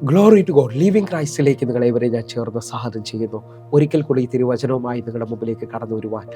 Glory to God. Living ക്രൈസ്റ്റിലേക്ക് നിങ്ങളെ ഇവരെ ഞാൻ ചേർന്ന് സ്വാഗതം ചെയ്യുന്നു. ഒരിക്കൽ കൂടി ഈ തിരുവചനവുമായി നിങ്ങളുടെ മുമ്പിലേക്ക് കടന്നു വരുവാൻ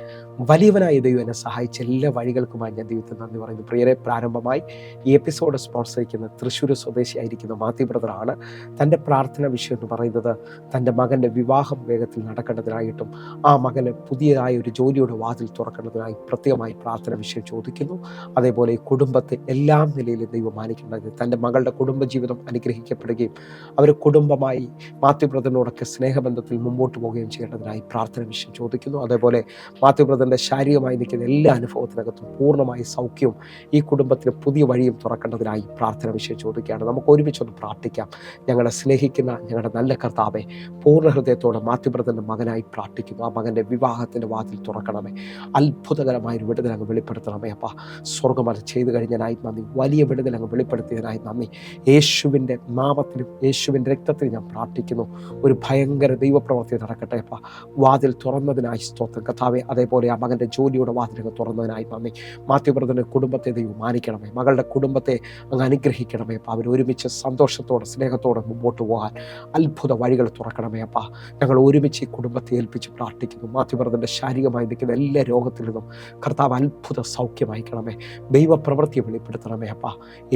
വലിയവനായ ദൈവം എന്നെ സഹായിച്ച എല്ലാ വഴികൾക്കുമായി ഞാൻ ദൈവത്തിന് നന്ദി പറയുന്നു. പ്രിയരെ, പ്രാരംഭമായി ഈ എപ്പിസോഡ് സ്പോൺസർ ചെയ്യുന്ന തൃശ്ശൂർ സ്വദേശിയായിരിക്കുന്ന മാത്യു ബ്രദറാണ്. തൻ്റെ പ്രാർത്ഥന വിഷയം എന്ന് പറയുന്നത് തൻ്റെ മകൻ്റെ വിവാഹം വേഗത്തിൽ നടക്കേണ്ടതിനായിട്ടും ആ മകന് പുതിയതായ ഒരു ജോലിയുടെ വാതിൽ തുറക്കേണ്ടതിനായി പ്രത്യേകമായി പ്രാർത്ഥന വിഷയം ചോദിക്കുന്നു. അതേപോലെ ഈ കുടുംബത്തെ എല്ലാ നിലയിലും ദൈവം മാനിക്കേണ്ടത്, തൻ്റെ മകളുടെ കുടുംബജീവിതം അനുഗ്രഹിക്കപ്പെടുകയും അവർ കുടുംബമായി മാത്യു ബ്രദറിനോടൊക്കെ സ്നേഹബന്ധത്തിൽ മുമ്പോട്ട് പോവുകയും ചെയ്യേണ്ടതിനായി പ്രാർത്ഥന വിഷയം ചോദിക്കുന്നു. അതേപോലെ മാത്യു ബ്രദറിൻ്റെ ശാരീരികമായി നിൽക്കുന്ന എല്ലാ അനുഭവത്തിനകത്തും പൂർണ്ണമായി സൗഖ്യവും ഈ കുടുംബത്തിന് പുതിയ വഴിയും തുറക്കേണ്ടതിനായി പ്രാർത്ഥന വിഷയം ചോദിക്കുകയാണ്. നമുക്ക് ഒരുമിച്ചൊന്ന് പ്രാർത്ഥിക്കാം. ഞങ്ങളെ സ്നേഹിക്കുന്ന ഞങ്ങളുടെ നല്ല കർത്താവെ, പൂർണ്ണ ഹൃദയത്തോടെ മാത്യു ബ്രദറിൻ്റെ മകനായി പ്രാർത്ഥിക്കുന്നു. ആ മകൻ്റെ വിവാഹത്തിൻ്റെ വാതിൽ തുറക്കണമേ. അത്ഭുതകരമായൊരു വിടുതൽ അങ്ങ് വെളിപ്പെടുത്തണമേ. അപ്പ സ്വർഗ്ഗം അത് ചെയ്തു കഴിഞ്ഞതിനായി നന്ദി. വലിയ വിടുതൽ അങ്ങ് വെളിപ്പെടുത്തിയതിനായി നന്ദി. യേശുവിൻ്റെ നാമത്തിലും യേശുവിൻ്റെ രക്തത്തിൽ ഞാൻ പ്രാർത്ഥിക്കുന്നു. ഒരു ഭയങ്കര ദൈവപ്രവൃത്തി നടക്കട്ടെ അപ്പ. വാതിൽ തുറന്നതിനായി സ്തോത്രം കർത്താവേ. അതേപോലെ ആ മകൻ്റെ ജോലിയുടെ വാതിലൊക്കെ തുറന്നതിനായി നന്ദി. മാത്യു ബ്രദറിൻ്റെ കുടുംബത്തെ ദൈവം മാനിക്കണമേ. മകളുടെ കുടുംബത്തെ അങ്ങ് അനുഗ്രഹിക്കണമേ അപ്പ. അവർ ഒരുമിച്ച് സന്തോഷത്തോടെ സ്നേഹത്തോടെ മുമ്പോട്ട് പോകാൻ അത്ഭുത വഴികൾ തുറക്കണമേ അപ്പ. ഞങ്ങൾ ഒരുമിച്ച് ഈ കുടുംബത്തെ ഏൽപ്പിച്ച് പ്രാർത്ഥിക്കുന്നു. മാത്യു ബ്രദറിൻ്റെ ശാരീരികമായി നിൽക്കുന്ന എല്ലാ രോഗത്തിൽ നിന്നും കർത്താവ് അത്ഭുത സൗഖ്യം അയക്കണമേ. ദൈവപ്രവൃത്തിയെ വെളിപ്പെടുത്തണമേ അപ്പ.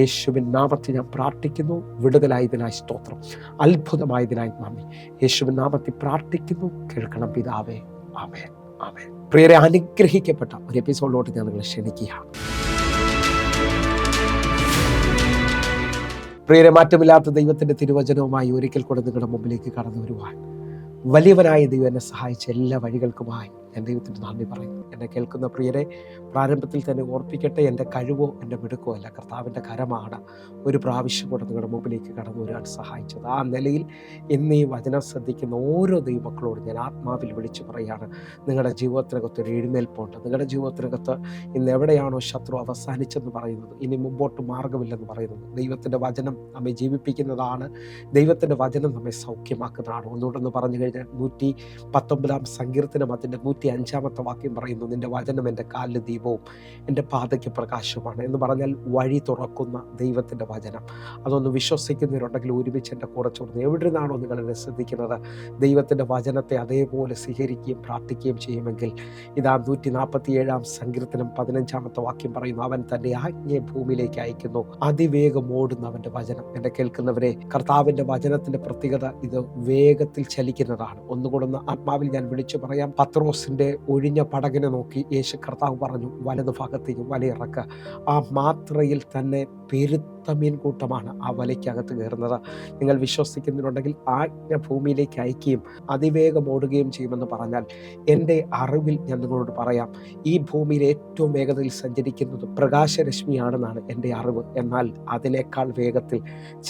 യേശുവിൻ നാമത്തിൽ ഞാൻ പ്രാർത്ഥിക്കുന്നു. വിടുതലായതിനായി സ്തോത്രം, അത്ഭുതമായതിനായി നന്ദി. യേശുവിൻ നാമത്തിൽ പ്രാർത്ഥിക്കുന്നു. കേൾക്കണം പിതാവേ. ആമേൻ, ആമേൻ. പ്രിയരെ, അനുഗ്രഹിക്കപ്പെട്ട ഒരു എപ്പിസോഡിലോട്ട് ഞാൻ നിങ്ങളെ ക്ഷണിക്കുകയാണ്. പ്രിയരെ, മാറ്റമില്ലാത്ത ദൈവത്തിൻ്റെ തിരുവചനവുമായി ഒരിക്കൽ കൂടെ നിങ്ങളുടെ മുമ്പിലേക്ക് കടന്നു വരുവാൻ വലിയവനായ ദൈവം എന്നെ സഹായിച്ച എല്ലാ വഴികൾക്കുമായി ഞാൻ ദൈവത്തിന് നന്ദി പറയുന്നു. എന്നെ കേൾക്കുന്ന പ്രിയരെ, പ്രാരംഭത്തിൽ തന്നെ ഓർപ്പിക്കട്ടെ, എൻ്റെ കഴിവോ എൻ്റെ മിടുക്കോ അല്ല, കർത്താവിൻ്റെ കരമാണ് ഒരു പ്രാവശ്യം കൂടെ നിങ്ങളുടെ മുമ്പിലേക്ക് കടന്നു വരാൻ സഹായിച്ചത്. ആ നിലയിൽ ഇന്ന് ഈ വചനം ശ്രദ്ധിക്കുന്ന ഓരോ ദൈവമക്കളോട് ഞാൻ ആത്മാവിൽ വിളിച്ചു പറയുകയാണ്, നിങ്ങളുടെ ജീവിതത്തിനകത്ത് ഒരു എഴുന്നേൽപ്പുണ്ട്. നിങ്ങളുടെ ജീവിതത്തിനകത്ത് ഇന്ന് എവിടെയാണോ ശത്രു അവസാനിച്ചെന്ന് പറയുന്നത്, ഇനി മുമ്പോട്ട് മാർഗമില്ലെന്ന് പറയുന്നത്, ദൈവത്തിൻ്റെ വചനം നമ്മെ ജീവിപ്പിക്കുന്നതാണ്. ദൈവത്തിൻ്റെ വചനം നമ്മെ സൗഖ്യമാക്കുന്നതാണ്. ഒന്നുകൊണ്ടെന്ന് പറഞ്ഞു കഴിഞ്ഞാൽ 119 സങ്കീർത്തനം അതിൻ്റെ 105 വാക്യം പറയുന്നു, നിന്റെ വചനം എൻ്റെ കാലിന് ദീപവും എൻ്റെ പാതയ്ക്ക് പ്രകാശവുമാണ് എന്ന് പറഞ്ഞാൽ വഴി തുറക്കുന്ന ദൈവത്തിൻ്റെ വചനം. അതൊന്ന് വിശ്വസിക്കുന്നവരുണ്ടെങ്കിൽ ഒരുമിച്ച് എൻ്റെ കൂടെ ചോർന്ന് എവിടെ നിന്നാണോ നിങ്ങൾ എന്നെ ശ്രദ്ധിക്കുന്നത്, ദൈവത്തിൻ്റെ വചനത്തെ അതേപോലെ സ്വീകരിക്കുകയും പ്രാർത്ഥിക്കുകയും ചെയ്യുമെങ്കിൽ ഇതാ 147 സങ്കീർത്തനം 15 വാക്യം പറയുന്നു, അവൻ തൻ്റെ ആജ്ഞയെ ഭൂമിയിലേക്ക് അയക്കുന്നു, അതിവേഗം ഓടുന്ന അവൻ്റെ വചനം. എന്നെ കേൾക്കുന്നവരെ, കർത്താവിൻ്റെ വചനത്തിൻ്റെ പ്രത്യേകത ഇത് വേഗത്തിൽ ചലിക്കുന്നതാണ്. ഒന്നുകൂടെ ആത്മാവിൽ ഞാൻ വിളിച്ചു പറയാം. പത്രോസിൻ്റെ ഒഴിഞ്ഞ പടകിനെ നോക്കി യേശു കർത്താവ് പറഞ്ഞു, വലതു ഭാഗത്തേക്ക് വലയിറക്കുക. ആ മാത്രയിൽ തന്നെ പെരുത്ത മീൻകൂട്ടമാണ് ആ വലയ്ക്കകത്ത് കയറുന്നത്. നിങ്ങൾ വിശ്വസിക്കുന്നുണ്ടെങ്കിൽ ആജ്ഞ ഭൂമിയിലേക്ക് അയക്കുകയും അതിവേഗം ഓടുകയും ചെയ്യുമെന്ന് പറഞ്ഞാൽ, എൻ്റെ അറിവിൽ ഞാൻ നിങ്ങളോട് പറയാം, ഈ ഭൂമിയിൽ ഏറ്റവും വേഗതയിൽ സഞ്ചരിക്കുന്നത് പ്രകാശരശ്മിയാണെന്നാണ് എൻ്റെ അറിവ്. എന്നാൽ അതിനേക്കാൾ വേഗത്തിൽ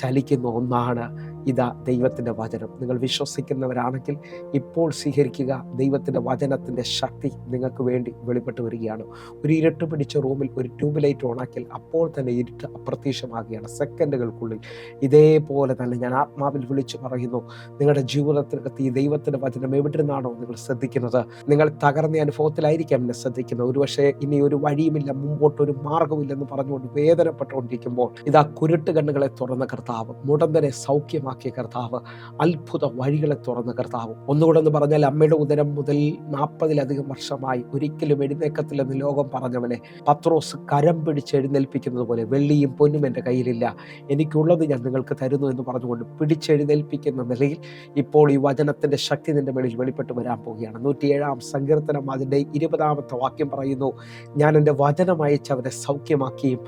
ചലിക്കുന്ന ഒന്നാണ് ഇതാ ദൈവത്തിൻ്റെ വചനം. നിങ്ങൾ വിശ്വസിക്കുന്നവരാണെങ്കിൽ ഇപ്പോൾ സ്വീകരിക്കുക. ദൈവത്തിൻ്റെ വചനത്തിൻ്റെ ശക്തി നിങ്ങൾക്ക് വേണ്ടി വെളിപ്പെട്ട് വരികയാണ്. ഒരു ഇരുട്ട് പിടിച്ച റൂമിൽ ഒരു ട്യൂബ് ലൈറ്റ് ഓണാക്കിയാൽ അപ്പോൾ തന്നെ ഇരുട്ട് അപ്രത്യക്ഷമാകുകയാണ് സെക്കൻഡുകൾക്കുള്ളിൽ. ഇതേപോലെ തന്നെ ഞാൻ ആത്മാവിൽ വിളിച്ചു പറയുന്നു, നിങ്ങളുടെ ജീവിതത്തിനകത്ത് ഈ ദൈവത്തിൻ്റെ വചനം എവിടെ നിന്നാണോ നിങ്ങൾ ശ്രദ്ധിക്കുന്നത്, നിങ്ങൾ തകർന്ന അനുഭവത്തിലായിരിക്കാം എന്നെ ശ്രദ്ധിക്കുന്നത്. ഒരുപക്ഷെ ഇനി ഒരു വഴിയുമില്ല, മുമ്പോട്ടൊരു മാർഗമില്ലെന്ന് പറഞ്ഞുകൊണ്ട് വേദനപ്പെട്ടുകൊണ്ടിരിക്കുമ്പോൾ ഇതാ കുരുട്ട് കണ്ണുകളെ തുറന്ന കർത്താവ്, മുടന്തനെ സൗഖ്യമാക്കിയ കർത്താവ്, അത്ഭുത വഴികളെ തുറന്ന കർത്താവ്. ഒന്നുകൂടെ എന്ന് പറഞ്ഞാൽ, അമ്മയുടെ ഉദരം മുതൽ 40-ലധികം വർഷമായി ഒരിക്കലും എഴുന്നേക്കത്തില്ലെന്ന് ലോകം പറഞ്ഞവനെ പത്രോസ് കരം പിടിച്ച് എഴുന്നേൽപ്പിക്കുന്നത് പോലെ, വെള്ളിയും പൊന്നും എൻ്റെ കയ്യിലില്ല, എനിക്കുള്ളത് ഞാൻ നിങ്ങൾക്ക് തരുന്നു എന്ന് പറഞ്ഞുകൊണ്ട് പിടിച്ചെഴുന്നേൽപ്പിക്കുന്ന നിലയിൽ ഇപ്പോൾ ഈ വചനത്തിൻ്റെ ശക്തി നിന്റെ മേളിൽ വെളിപ്പെട്ട് വരാൻ പോവുകയാണ്. 107 സങ്കീർത്തനം അതിൻ്റെ 20 വാക്യം പറയുന്നു, ഞാൻ എൻ്റെ വചനം അയച്ച് അവരെ സൗഖ്യമാക്കുകയും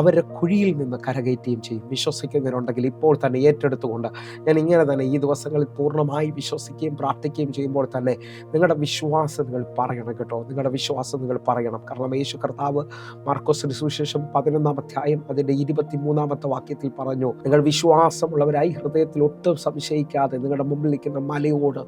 അവരുടെ കുഴിയിൽ നിന്ന് കരകയറ്റുകയും ചെയ്യും. വിശ്വസിക്കുന്നവരുണ്ടെങ്കിൽ ഇപ്പോൾ തന്നെ ഏറ്റെടുത്തുകൊണ്ട് ഞാൻ ഇങ്ങനെ തന്നെ ഈ ദിവസങ്ങളിൽ പൂർണ്ണമായി വിശ്വസിക്കുകയും പ്രാർത്ഥിക്കുകയും ചെയ്യുമ്പോൾ തന്നെ നിങ്ങളുടെ വിശ്വാസം നിങ്ങൾ പറയണം കേട്ടോ. നിങ്ങളുടെ വിശ്വാസം നിങ്ങൾ പറയണം. കാരണം യേശു കർത്താവ് മാർക്കോസിന്റെ സുവിശേഷം 11 അധ്യായം അതിൻ്റെ 23 വാക്യത്തിൽ പറഞ്ഞു, നിങ്ങൾ വിശ്വാസമുള്ളവരായി ഹൃദയത്തിൽ ഒട്ടും സംശയിക്കാതെ നിങ്ങളുടെ മുമ്പിൽ നിൽക്കുന്ന മലയോട്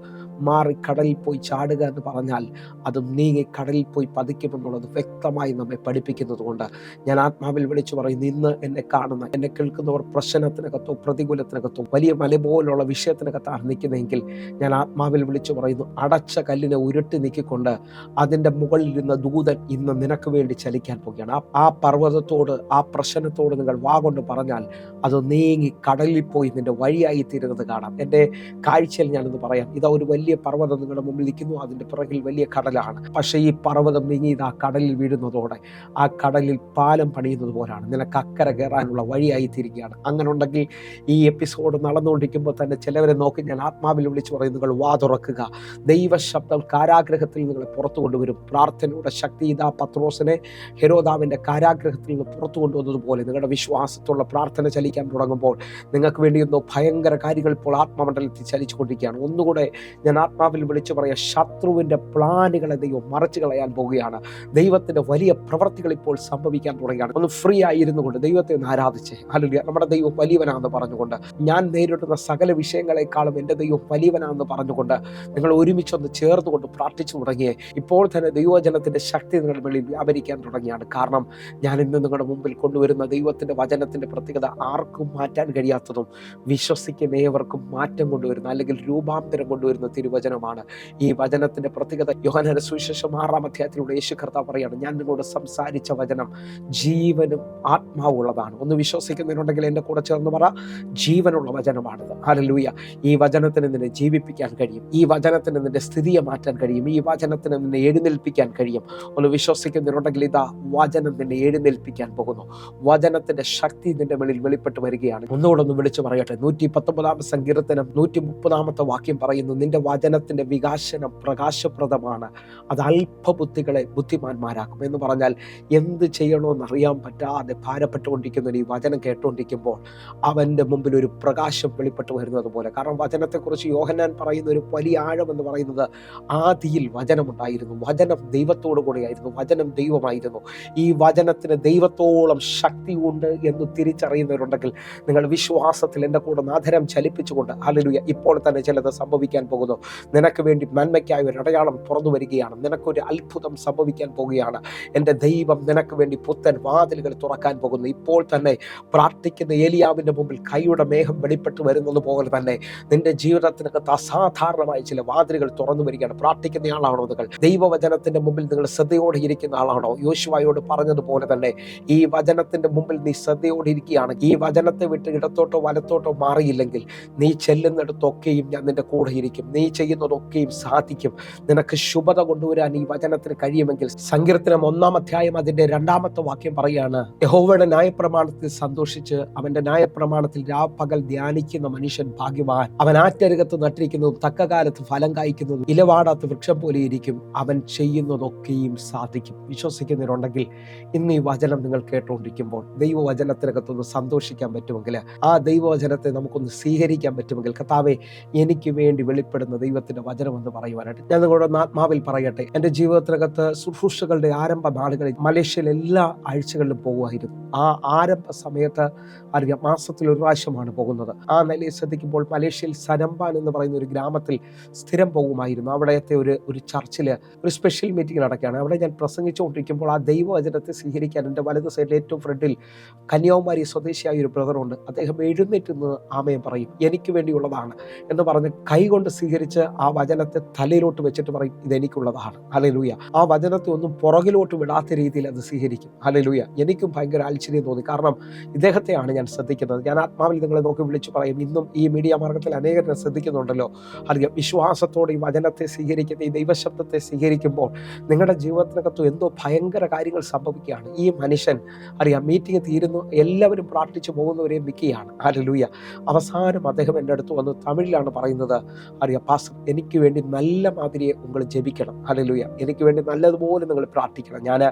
മാറി കടലിൽ പോയി ചാടുക എന്ന് പറഞ്ഞാൽ അത് നീങ്ങി കടലിൽ പോയി പതിക്കുമെന്നുള്ളത് വ്യക്തമായി നമ്മെ പഠിപ്പിക്കുന്നത് കൊണ്ട് ഞാൻ ആത്മാവിൽ വിളിച്ചു പറയുന്നു, ഇന്ന് എന്നെ കാണുന്ന എന്നെ കേൾക്കുന്നവർ പ്രശ്നത്തിനകത്തോ പ്രതികൂലത്തിനകത്തോ വലിയ മല പോലുള്ള വിഷയത്തിനകത്താണ് നിൽക്കുന്നതെങ്കിൽ ഞാൻ ആത്മാവിൽ വിളിച്ചു പറയുന്നു, അടച്ച കല്ലിനെ ഉരുട്ടി നീക്കിക്കൊണ്ട് അതിൻ്റെ മുകളിൽ ഇരുന്ന ദൂതൻ ഇന്ന് നിനക്ക് വേണ്ടി ചലിക്കാൻ പോകുകയാണ്. ആ പർവ്വതത്തോട്, ആ പ്രശ്നത്തോട് നിങ്ങൾ വാ കൊണ്ട് കൊണ്ട് പറഞ്ഞാൽ അത് നീങ്ങി കടലിൽ പോയി നിന്റെ വഴിയായി തീരുന്നത് കാണാം. എൻ്റെ കാഴ്ചയിൽ ഞാനൊന്ന് പറയാം. ഇതാ ഒരു വലിയ പർവ്വതം നിങ്ങളുടെ മുമ്പിൽ നിൽക്കുന്നു, അതിൻ്റെ പിറകിൽ വലിയ കടലാണ്. പക്ഷേ ഈ പർവ്വതം നീങ്ങി ഇതാ കടലിൽ വീഴുന്നതോടെ ആ കടലിൽ പാലം പണിയുന്നത് പോലാണ് നിനക്ക് അക്കരെ കയറാനുള്ള വഴിയായി തീരുകയാണ്. അങ്ങനെ ഉണ്ടെങ്കിൽ ഈ എപ്പിസോഡ് നടന്നുകൊണ്ടിരിക്കുമ്പോൾ തന്നെ ചിലവരെ നോക്കി ഞാൻ ആത്മാവിൽ വിളിച്ചു പറയും, നിങ്ങൾ വാ തുറക്കുക. ദൈവശബ്ദം കാരാഗ്രഹത്തിൽ നിങ്ങളെ പുറത്തു കൊണ്ടുവരും. പ്രാർത്ഥനയുടെ ശക്തി ഇതാ പത്രോസിനെ ഹെരോദാവിൻ്റെ കാരാഗ്രഹത്തിൽ നിന്ന് പുറത്തു കൊണ്ടുവന്നതുപോലെ നിങ്ങളുടെ വിശ്വാസത്തുള്ള പ്രാർത്ഥന ചലിക്കാൻ തുടങ്ങുമ്പോൾ നിങ്ങൾക്ക് വേണ്ടിയൊന്നും ഭയങ്കര കാര്യങ്ങൾ ഇപ്പോൾ ആത്മമണ്ഡലത്തിൽ ചലിച്ചുകൊണ്ടിരിക്കുകയാണ്. ഒന്നുകൂടെ ഞാൻ ആത്മാവിൽ വിളിച്ചു പറയാം, ശത്രുവിൻ്റെ പ്ലാനുകളെ ദൈവം മറച്ചു കളയാൻ പോവുകയാണ്. ദൈവത്തിൻ്റെ വലിയ പ്രവൃത്തികൾ ഇപ്പോൾ സംഭവിക്കാൻ തുടങ്ങുകയാണ്. ഒന്ന് ഫ്രീ ആയിരുന്നു കൊണ്ട് ദൈവത്തെ ഒന്ന് ആരാധിച്ചേ. ഹല്ലേലൂയ. നമ്മുടെ ദൈവം വലിയവനാണെന്ന് പറഞ്ഞുകൊണ്ട്, ഞാൻ നേരിടുന്ന സകല വിഷയങ്ങളെക്കാളും എൻ്റെ ദൈവം വലിയവനാണെന്ന് പറഞ്ഞുകൊണ്ട് നിങ്ങൾ ഒരുമിച്ചൊന്ന് ചേർന്നുകൊണ്ട് പ്രാർത്ഥിച്ചു തുടങ്ങിയേ. ഇപ്പോൾ തന്നെ ദൈവവചനത്തിൻ്റെ ശക്തി നിങ്ങളുടെ വെളിയിൽ വ്യാപരിക്കാൻ തുടങ്ങിയാണ്. കാരണം ഞാൻ ഇന്ന് നിങ്ങളുടെ മുമ്പിൽ കൊണ്ടുവരുന്ന ദൈവത്തിൻ്റെ വചനത്തിൻ്റെ പ്രത്യേകത ആർക്കും മാറ്റാൻ കഴിയാത്തതും വിശ്വസിക്കുന്ന ഏവർക്കും മാറ്റം കൊണ്ടുവരുന്ന അല്ലെങ്കിൽ രൂപാന്തരം കൊണ്ടുവരുന്ന തിരുവചനമാണ്. ഈ വചനത്തിൻ്റെ പ്രത്യേകത യോഹന്നാന്റെ സുവിശേഷം 6-ാം അധ്യായത്തിലൂടെ യേശു കർത്താവ് പറയാണ്, ഞാൻ നിങ്ങളോട് സംസാരിച്ച വചനം ജീവനും ആത്മാവുള്ളതാണ്. ഒന്ന് വിശ്വസിക്കുന്നതിനുണ്ടെങ്കിൽ എൻ്റെ കൂടെ ചേർന്ന് പറ, ജീവനുള്ള വചനമാണിത്. ഹല്ലേലൂയ. ഈ വചനത്തിന് നിന്നെ ജീവിപ്പിക്കാൻ കഴിയും. ഈ വചനത്തിന് നിന്റെ സ്ഥിതിയെ മാറ്റാൻ കഴിയും. ഈ വചനത്തിന് നിന്നെ എഴുന്നേൽപ്പിക്കാൻ കഴിയും. ഒന്ന് വിശ്വസിക്കുന്നതിനുണ്ടെങ്കിൽ ഇതാ വചനം നിന്നെ എഴുന്നേൽപ്പിക്കാൻ പോകുന്നു. വചനത്തിന്റെ ശക്തി നിന്റെ മേളിൽ വെളിപ്പെട്ട് വരികയാണ്. ഒന്നുകൂടൊന്ന് വിളിച്ചു പറയട്ടെ. 119-ാം സങ്കീർത്തനം 130-ാമത്തെ വാക്യം പറയുന്നു, നിന്റെ വചനത്തിന്റെ വികാസനം പ്രകാശപ്രദമാണ്, അത് അല്പബുദ്ധികളെ ബുദ്ധിമാന്മാരാക്കും. എന്ന് പറഞ്ഞാൽ എന്ത് ചെയ്യണമെന്ന് അറിയാൻ പറ്റാതെ ഭാരപ്പെട്ടുകൊണ്ടിരിക്കുന്ന ഈ വചനം കേട്ടുകൊണ്ടിരിക്കുമ്പോൾ അവൻ്റെ മുമ്പിൽ ഒരു പ്രകാശം വെളിപ്പെട്ട് വരുന്നത് പോലെ. കാരണം വചനത്തെക്കുറിച്ച് യോഹന്നാൻ പറയുന്ന ഒരു വലിയ ആഴം എന്ന് പറയുന്നത്, ആദിയിൽ വചനമുണ്ടായിരുന്നു, വചനം ദൈവത്തോടു കൂടെയായിരുന്നു, വചനം ദൈവമായിരുന്നു. ഈ വചനത്തിന് ദൈവത്തോളം ശക്തിയുണ്ട് എന്ന് തിരിച്ചറിയുന്നവരുണ്ടെങ്കിൽ നിങ്ങൾ വിശ്വാസത്തിൽ എൻ്റെ കൂടെ നാഥരം ചലിപ്പിച്ചുകൊണ്ട് ഹല്ലേലൂയ, ഇപ്പോൾ തന്നെ ചിലത് സംഭവിക്കാൻ പോകുന്നു. നിനക്ക് വേണ്ടി നന്മയ്ക്കായ ഒരു അടയാളം തുറന്നു വരികയാണ്. നിനക്കൊരു അത്ഭുതം സംഭവിക്കാൻ പോകുകയാണ്. എൻ്റെ ദൈവം നിനക്ക് വേണ്ടി പുത്തൻ വാതിലുകൾ തുറക്കാൻ പോകുന്നു. ഇപ്പോൾ തന്നെ പ്രാർത്ഥിക്കുന്ന ഏലിയാവിൻ്റെ മുമ്പിൽ കൈയുടെ മേഘം വെളിപ്പെട്ട് വരുന്നത് പോലെ തന്നെ നിന്റെ ജീവിതത്തിനകത്ത് അസാധാരണമായ ചില വാതിലുകൾ തുറന്നു വരികയാണ്. പ്രാർത്ഥിക്കുന്ന ആളാണോ നിങ്ങൾ? ദൈവവചനത്തിന്റെ മുമ്പിൽ നിങ്ങൾ ശ്രദ്ധയോടെ ഇരിക്കുന്ന ആളാണോ? യോശുവയോട് പറഞ്ഞതുപോലെ തന്നെ ഈ വചനത്തിന്റെ മുമ്പിൽ നീ ശ്രദ്ധയോടെ ഇരിക്കുകയാണ്. ഈ വചനത്തെ വിട്ട് ഇടത്തോട്ടോ വലത്തോട്ടോ മാറിയില്ലെങ്കിൽ നീ ചെല്ലുന്നിടത്തൊക്കെയും ഞാൻ നിന്റെ കൂടെ ഇരിക്കും. നീ ചെയ്യുന്നതൊക്കെയും സാധിക്കും. നിനക്ക് ശുഭത കൊണ്ടുവരാൻ ഈ വചനത്തിന് കഴിയുമെങ്കിൽ സങ്കീർത്തനം 1-ാം അധ്യായം അതിന്റെ 2-ാമത്തെ വാക്യം പറയാണ്, യഹോവയുടെ ന്യായപ്രമാണത്തിൽ സന്തോഷിച്ച് അവന്റെ ന്യായപ്രമാണത്തിൽ രാപ്പകൽ ധ്യാനിക്കുന്ന മനുഷ്യൻ ഭാഗ്യവാൻ. അവൻ ആറ്റരുകത്ത് നട്ടിരിക്കുന്നതും തക്ക കാലത്ത് ഫലം കായ്ക്കുന്നതും ഇലവാടാത്ത വൃക്ഷം പോലെ ഇരിക്കും. അവൻ ചെയ്യുന്നതൊക്കെയും സാധിക്കും. വിശ്വസിക്കുന്നവരുണ്ടെങ്കിൽ ഇന്ന് ഈ വചനം നിങ്ങൾ കേട്ടുകൊണ്ടിരിക്കുമ്പോൾ ദൈവവചനത്തിനകത്തൊന്ന് സന്തോഷിക്കാൻ പറ്റുമെങ്കിൽ, ആ ദൈവവചനത്തെ നമുക്കൊന്ന് സ്വീകരിക്കാൻ പറ്റുമെങ്കിൽ, കർത്താവേ എനിക്ക് വേണ്ടി വെളിപ്പെടുന്ന ദൈവത്തിന്റെ വചനം എന്ന് പറയുവാനായിട്ട് ഞാൻ നിങ്ങളുടെ ആത്മാവിൽ പറയട്ടെ. എൻ്റെ ജീവിതത്തിനകത്ത് ശുശ്രൂഷകളുടെ ആരംഭ നാളുകളിൽ മലേഷ്യയിൽ എല്ലാ ആഴ്ചകളിലും പോകുമായിരുന്നു. ആ ആരംഭ സമയത്ത് അറിയാം, മാസത്തിൽ ഒരു പ്രാവശ്യമാണ് പോകുന്നത്. ആ നിലയിൽ ശ്രദ്ധിക്കുമ്പോൾ മലേഷ്യയിൽ സനമ്പാൻ എന്ന് പറയുന്ന ഒരു ഗ്രാമത്തിൽ സ്ഥിരം പോകുമായിരുന്നു. അവിടത്തെ ഒരു ചർച്ചിൽ ഒരു സ്പെഷ്യൽ മീറ്റിംഗ് നടക്കുകയാണ്. അവിടെ ഞാൻ പ്രസംഗിച്ചുകൊണ്ടിരിക്കുമ്പോൾ ആ ദൈവവചനത്തെ സ്വീകരിക്കാൻ എൻ്റെ വലത് സൈഡിൽ ഏറ്റവും ഫ്രണ്ടിൽ കന്യാകുമാരി സ്വദേശിയായ ഒരു ബ്രദറുണ്ട്. അദ്ദേഹം എഴുന്നേറ്റ് നിന്ന് ആമേൻ പറയും, എനിക്ക് വേണ്ടിയുള്ളതാണ് എന്ന് പറഞ്ഞ് കൈകൊണ്ട് സ്വീകരിച്ച് ആ വചനത്തെ തലയിലോട്ട് വെച്ചിട്ട് പറയും, ഇതെനിക്കുള്ളതാണ്. ഹല്ലേലൂയ. ആ വചനത്തെ ഒന്നും പുറകിലോട്ട് വിടാത്ത രീതിയിൽ അത് സ്വീകരിക്കും. ഹല്ലേലൂയ. എനിക്കും ഭയങ്കര ആശ്ചര്യം തോന്നി. കാരണം ഇദ്ദേഹത്തെയാണ് ഞാൻ ശ്രദ്ധിക്കുന്നത്. ഞാൻ ആത്മാവിൽ നിങ്ങളെ നോക്കി വിളിച്ചു പറയും, ഇന്നും ഈ മീഡിയ മാർഗത്തിൽ അനേകരെ ശ്രദ്ധിക്കുന്നുണ്ടല്ലോ. അറിയാം, വിശ്വാസത്തോടെ ഈ വചനത്തെ സ്വീകരിക്കുന്ന ഈ ദൈവശബ്ദത്തെ സ്വീകരിക്കുമ്പോൾ നിങ്ങളുടെ ജീവിതത്തിനകത്ത് എന്തോ ഭയങ്കര കാര്യങ്ങൾ സംഭവിക്കുകയാണ്. ഈ മനുഷ്യൻ അറിയാം, മീറ്റിംഗ് തീരുന്നു, എല്ലാവരും പ്രാർത്ഥിച്ചു പോകുന്നവരെയും നിൽക്കുകയാണ്. ഹല്ലേലൂയ. അവസാനം അദ്ദേഹം എൻ്റെ അടുത്ത് വന്ന് തമിഴിലാണ് പറയുന്നത്, അറിയാം പാസ്റ്റർ, എനിക്ക് വേണ്ടി നല്ല മാതിരിയെ നിങ്ങൾ ജപിക്കണം. ഹല്ലേലൂയ. എനിക്ക് വേണ്ടി നല്ലതുപോലെ നിങ്ങൾ പ്രാർത്ഥിക്കണം. ഞാൻ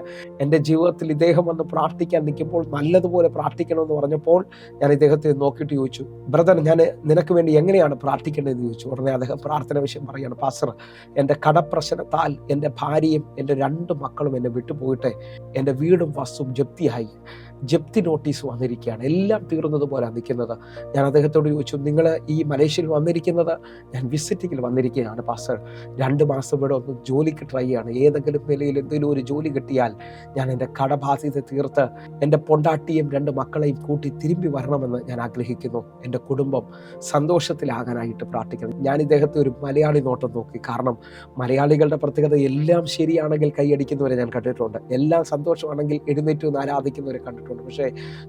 എൻ്റെ ജീവിതത്തിൽ ഇദ്ദേഹം വന്ന് പ്രാർത്ഥിക്കാൻ നിൽക്കുമ്പോൾ നല്ലതുപോലെ പ്രാർത്ഥിക്കണമെന്ന് പറഞ്ഞപ്പോൾ ഞാൻ ഇദ്ദേഹത്തെ നോക്കിയിട്ട് ചോദിച്ചു, ബ്രദർ, ഞാൻ നിനക്ക് വേണ്ടി എങ്ങനെയാണ് പ്രാർത്ഥിക്കേണ്ടതെന്ന് ചോദിച്ചു. ഉടനെ അദ്ദേഹം പ്രാർത്ഥന വിഷയം പറയുകയാണ്, പാസ്റ്റർ, എൻ്റെ കടപ്രശ്നത്താൽ എൻ്റെ ഭാര്യയും എൻ്റെ 2 മക്കളും എന്നെ വിട്ടുപോയിട്ട് എൻ്റെ വീടും വസ്തുവും ജപ്തിയായി. ജപ്തി നോട്ടീസ് വന്നിരിക്കുകയാണ്. എല്ലാം തീർന്നതുപോലെ നിൽക്കുന്നത്. ഞാൻ അദ്ദേഹത്തോട് ചോദിച്ചു, നിങ്ങൾ ഈ മലേഷ്യയിൽ വന്നിരിക്കുന്നത്? ഞാൻ വിസിറ്റിങ്ങിൽ വന്നിരിക്കുകയാണ് പാസ്റ്റർ. 2 മാസം ഇവിടെ ഒന്ന് ജോലിക്ക് ട്രൈ ചെയ്യാണ്. ഏതെങ്കിലും നിലയിൽ എന്തെങ്കിലും ഒരു ജോലി കിട്ടിയാൽ ഞാൻ എൻ്റെ കടബാധ്യത തീർത്ത് എൻ്റെ പൊണ്ടാട്ടിയും 2 മക്കളെയും കൂട്ടി തിരുമ്പി വരണമെന്ന് ഞാൻ ആഗ്രഹിക്കുന്നു. എൻ്റെ കുടുംബം സന്തോഷത്തിലാകാനായിട്ട് പ്രാർത്ഥിക്കണം. ഞാൻ ഇദ്ദേഹത്തെ ഒരു മലയാളി നോട്ടം നോക്കി. കാരണം മലയാളികളുടെ പ്രത്യേകത എല്ലാം ശരിയാണെങ്കിൽ കൈയടിക്കുന്നവരെ ഞാൻ കണ്ടിട്ടുണ്ട്. എല്ലാം സന്തോഷമാണെങ്കിൽ എഴുന്നേറ്റ് നിന്ന് ആരാധിക്കുന്നവരെ കണ്ടിട്ടുണ്ട്. കേട്ടിട്ടുണ്ട്. പക്ഷേ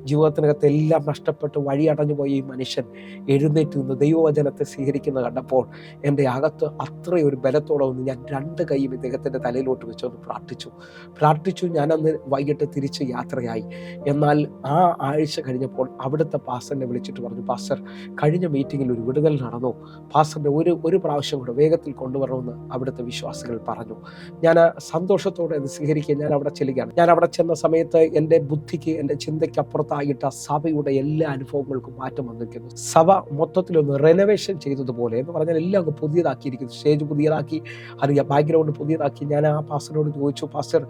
ജീവിതത്തിനകത്ത് എല്ലാം നഷ്ടപ്പെട്ട് വഴിയടഞ്ഞു പോയ ഈ മനുഷ്യൻ എഴുന്നേറ്റ് നിന്ന് ദൈവവചനത്തെ സ്വീകരിക്കുന്നത് കണ്ടപ്പോൾ എൻ്റെ അകത്ത് അത്രയൊരു ബലത്തോടെ വന്ന് ഞാൻ 2 കൈയും ഇദ്ദേഹത്തിൻ്റെ തലയിലോട്ട് വെച്ചൊന്ന് പ്രാർത്ഥിച്ചു. ഞാനന്ന് വൈകിട്ട് തിരിച്ച് യാത്രയായി. എന്നാൽ ആ ആഴ്ച കഴിഞ്ഞപ്പോൾ അവിടുത്തെ പാസ്റ്ററിനെ വിളിച്ചിട്ട് പറഞ്ഞു, പാസ്റ്റർ കഴിഞ്ഞ മീറ്റിങ്ങിൽ ഒരു വിടുതൽ നടന്നു, പാസ്റ്ററിൻ്റെ ഒരു പ്രാവശ്യം കൂടെ വേഗത്തിൽ കൊണ്ടുവരണമെന്ന് അവിടുത്തെ വിശ്വാസികൾ പറഞ്ഞു. ഞാൻ സന്തോഷത്തോടെ അത് സ്വീകരിക്കുക. ഞാൻ അവിടെ ചെല്ലുകയാണ്. ഞാൻ അവിടെ ചെന്ന സമയത്ത് എൻ്റെ ബുദ്ധിക്ക്, എൻ്റെ ചിന്തയ്ക്ക് അപ്പുറത്തായിട്ട് സഭയുടെ എല്ലാ അനുഭവങ്ങൾക്കും മാറ്റം വന്നിരിക്കുന്നു. സഭ മൊത്തത്തിലൊന്ന് റെനോവേഷൻ ചെയ്തതുപോലെ എന്ന് പറഞ്ഞാൽ എല്ലാം അങ്ങ് പുതിയതാക്കിയിരിക്കുന്നു. സ്റ്റേജ് പുതിയതാക്കി, അറിയാം, ബാക്ക്ഗ്രൗണ്ട് പുതിയതാക്കി. ഞാൻ ആ പാസ്റ്ററിനോട് ചോദിച്ചു, പാസ്റ്റർ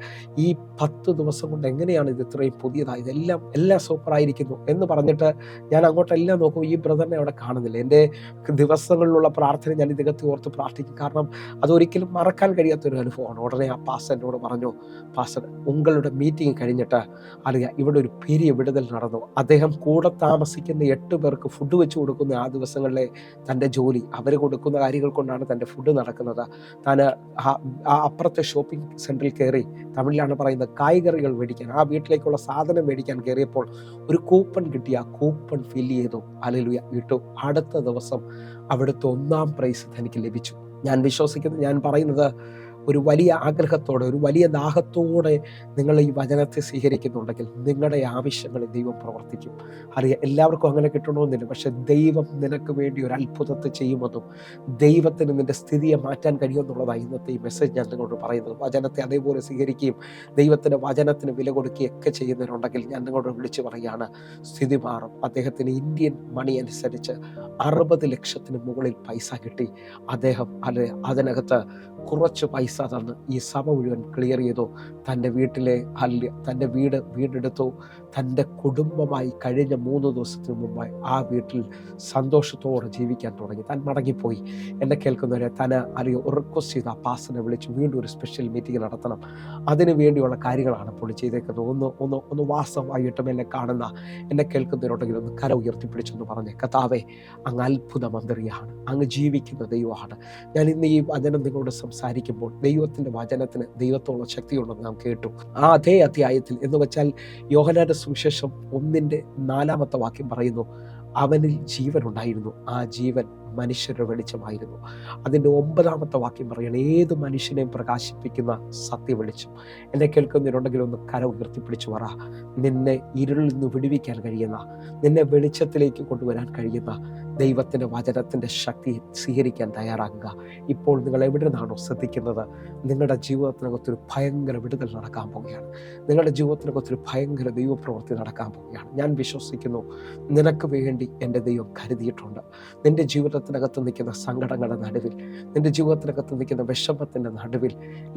ഈ 10 ദിവസം കൊണ്ട് എങ്ങനെയാണ് ഇത് ഇത്രയും പുതിയതായത്? എല്ലാം സൂപ്പറായിരിക്കുന്നു എന്ന് പറഞ്ഞിട്ട് ഞാൻ അങ്ങോട്ടെല്ലാം നോക്കും, ഈ ബ്രദറിനെ അവിടെ കാണുന്നില്ല. എൻ്റെ ദിവസങ്ങളിലുള്ള പ്രാർത്ഥന ഞാൻ ഇദ്ദേഹത്തെ ഓർത്ത് പ്രാർത്ഥിക്കും. കാരണം അതൊരിക്കലും മറക്കാൻ കഴിയാത്തൊരു അനുഭവമാണ്. ഉടനെ ആ പാസ്റ്ററിനോട് പറഞ്ഞു, പാസ്റ്റർ ഉങ്ങളുടെ മീറ്റിംഗ് കഴിഞ്ഞിട്ട് അറിയാം ഇവിടെ ഒരു പെരിയ വിടുതൽ നടന്നു. അദ്ദേഹം കൂടെ താമസിക്കുന്ന 8 പേർക്ക് ഫുഡ് വെച്ച് കൊടുക്കുന്ന ആ ദിവസങ്ങളിലെ തൻ്റെ ജോലി, അവർ കൊടുക്കുന്ന കാര്യങ്ങൾ കൊണ്ടാണ് തൻ്റെ ഫുഡ് നടക്കുന്നത്. താൻ ആ അപ്പുറത്തെ ഷോപ്പിംഗ് സെൻറ്ററിൽ കയറി, തമിഴിലാണ് പറയുന്നത്, കായ്കറികൾ മേടിക്കാൻ, ആ വീട്ടിലേക്കുള്ള സാധനം മേടിക്കാൻ കയറിയപ്പോൾ ഒരു കൂപ്പൺ കിട്ടി. ആ കൂപ്പൺ ഫില്ല് ചെയ്തു, ഹല്ലേലൂയ, ഇട്ടു. അടുത്ത ദിവസം അവിടുത്തെ 1ാം പ്രൈസ് തനിക്ക് ലഭിച്ചു. ഞാൻ വിശ്വസിക്കുന്നു, ഞാൻ പറയുന്നത് ഒരു വലിയ ആഗ്രഹത്തോടെ, ഒരു വലിയ ദാഹത്തോടെ നിങ്ങൾ ഈ വചനത്തെ സ്വീകരിക്കുന്നുണ്ടെങ്കിൽ നിങ്ങളുടെ ആവശ്യങ്ങളിൽ ദൈവം പ്രവർത്തിക്കും. അറിയാം, എല്ലാവർക്കും അങ്ങനെ കിട്ടണമെന്നില്ല. പക്ഷെ ദൈവം നിനക്ക് വേണ്ടി ഒരു അത്ഭുതത്തെ ചെയ്യുമെന്നും ദൈവത്തിന് നിന്റെ സ്ഥിതിയെ മാറ്റാൻ കഴിയുമെന്നുള്ളതാണ് ഇന്നത്തെ ഈ മെസ്സേജ് ഞാൻ നിങ്ങളോട് പറയുന്നത്. വചനത്തെ അതേപോലെ സ്വീകരിക്കുകയും ദൈവത്തിൻ്റെ വചനത്തിന് വില കൊടുക്കുകയൊക്കെ ചെയ്യുന്നവരുണ്ടെങ്കിൽ ഞാൻ നിങ്ങളോട് വിളിച്ച് പറയുകയാണ്, സ്ഥിതി മാറും. അദ്ദേഹത്തിന് ഇന്ത്യൻ മണി അനുസരിച്ച് 60 ലക്ഷത്തിന് മുകളിൽ പൈസ കിട്ടി. അദ്ദേഹം അതിനകത്ത് കുറച്ച് പൈസ തന്ന് ഈ സഭ മുഴുവൻ ക്ലിയർ ചെയ്തു. തൻ്റെ തൻ്റെ വീടെടുത്തു. തൻ്റെ കുടുംബമായി കഴിഞ്ഞ 3 ദിവസത്തിന് മുമ്പായി ആ വീട്ടിൽ സന്തോഷത്തോടെ ജീവിക്കാൻ തുടങ്ങി. താൻ മടങ്ങിപ്പോയി. എന്നെ കേൾക്കുന്നവരെ, റിക്വസ്റ്റ് ചെയ്ത് ആ പാസ്റ്ററിനെ വിളിച്ച് വീണ്ടും ഒരു സ്പെഷ്യൽ മീറ്റിംഗ് നടത്തണം. അതിനു വേണ്ടിയുള്ള കാര്യങ്ങളാണ് ഇപ്പോൾ ചെയ്തേക്കുന്നത്. ഒന്ന് വാസ്തവമായിട്ടും എന്നെ കാണുന്ന, എന്നെ കേൾക്കുന്നവരുണ്ടെങ്കിൽ ഒന്ന് കര ഉയർത്തിപ്പിടിച്ചെന്ന് പറഞ്ഞ്, കർത്താവേ, അങ്ങ് അത്ഭുത മന്ത്രിയാണ്, അങ്ങ് ജീവിക്കുന്ന ദൈവമാണ്. ഞാൻ ഇന്ന് ഈ വചനം നിങ്ങളോട് സംസാരിക്കുമ്പോൾ ദൈവത്തിൻ്റെ വചനത്തിന് ദൈവത്തോളം ശക്തിയുണ്ടെന്ന് നാം കേട്ടു. ആ അതേ അധ്യായത്തിൽ എന്ന് വെച്ചാൽ യോഹന്നാന്റെ സുവിശേഷം 1:4 വാക്യം പറയുന്നു, അവനിൽ ജീവൻ ഉണ്ടായിരുന്നു, ആ ജീവൻ മനുഷ്യരുടെ വെളിച്ചമായിരുന്നു. അതിൻ്റെ 9 വാക്യം പറയണം, ഏത് മനുഷ്യനെയും പ്രകാശിപ്പിക്കുന്ന സത്യ വെളിച്ചം. എന്നെ കേൾക്കുന്നവരുണ്ടെങ്കിൽ ഒന്ന് കര ഉയർത്തിപ്പിടിച്ചു പറ, നിന്നെ ഇരുളിൽ നിന്ന് വിടുവിക്കാൻ കഴിയുന്ന, നിന്നെ വെളിച്ചത്തിലേക്ക് കൊണ്ടുവരാൻ കഴിയുന്ന ദൈവത്തിൻ്റെ വചനത്തിൻ്റെ ശക്തി സ്വീകരിക്കാൻ തയ്യാറാകുക. ഇപ്പോൾ നിങ്ങൾ എവിടെ നിന്നാണോ ശ്രദ്ധിക്കുന്നത്, നിങ്ങളുടെ ജീവിതത്തിനകത്തൊരു ഭയങ്കര വിടുതൽ നടക്കാൻ പോവുകയാണ്. നിങ്ങളുടെ ജീവിതത്തിനകത്തൊരു ഭയങ്കര ദൈവപ്രവൃത്തി നടക്കാൻ പോവുകയാണ്. ഞാൻ വിശ്വസിക്കുന്നു, നിനക്ക് വേണ്ടി എൻ്റെ ദൈവം കരുതിയിട്ടുണ്ട്. നിൻ്റെ ജീവിതത്തിനകത്ത് നിൽക്കുന്ന സങ്കടങ്ങളുടെ നടുവിൽ, നിൻ്റെ ജീവിതത്തിനകത്ത് നിൽക്കുന്ന വിഷമത്തിൻ്റെ നടുവിൽ,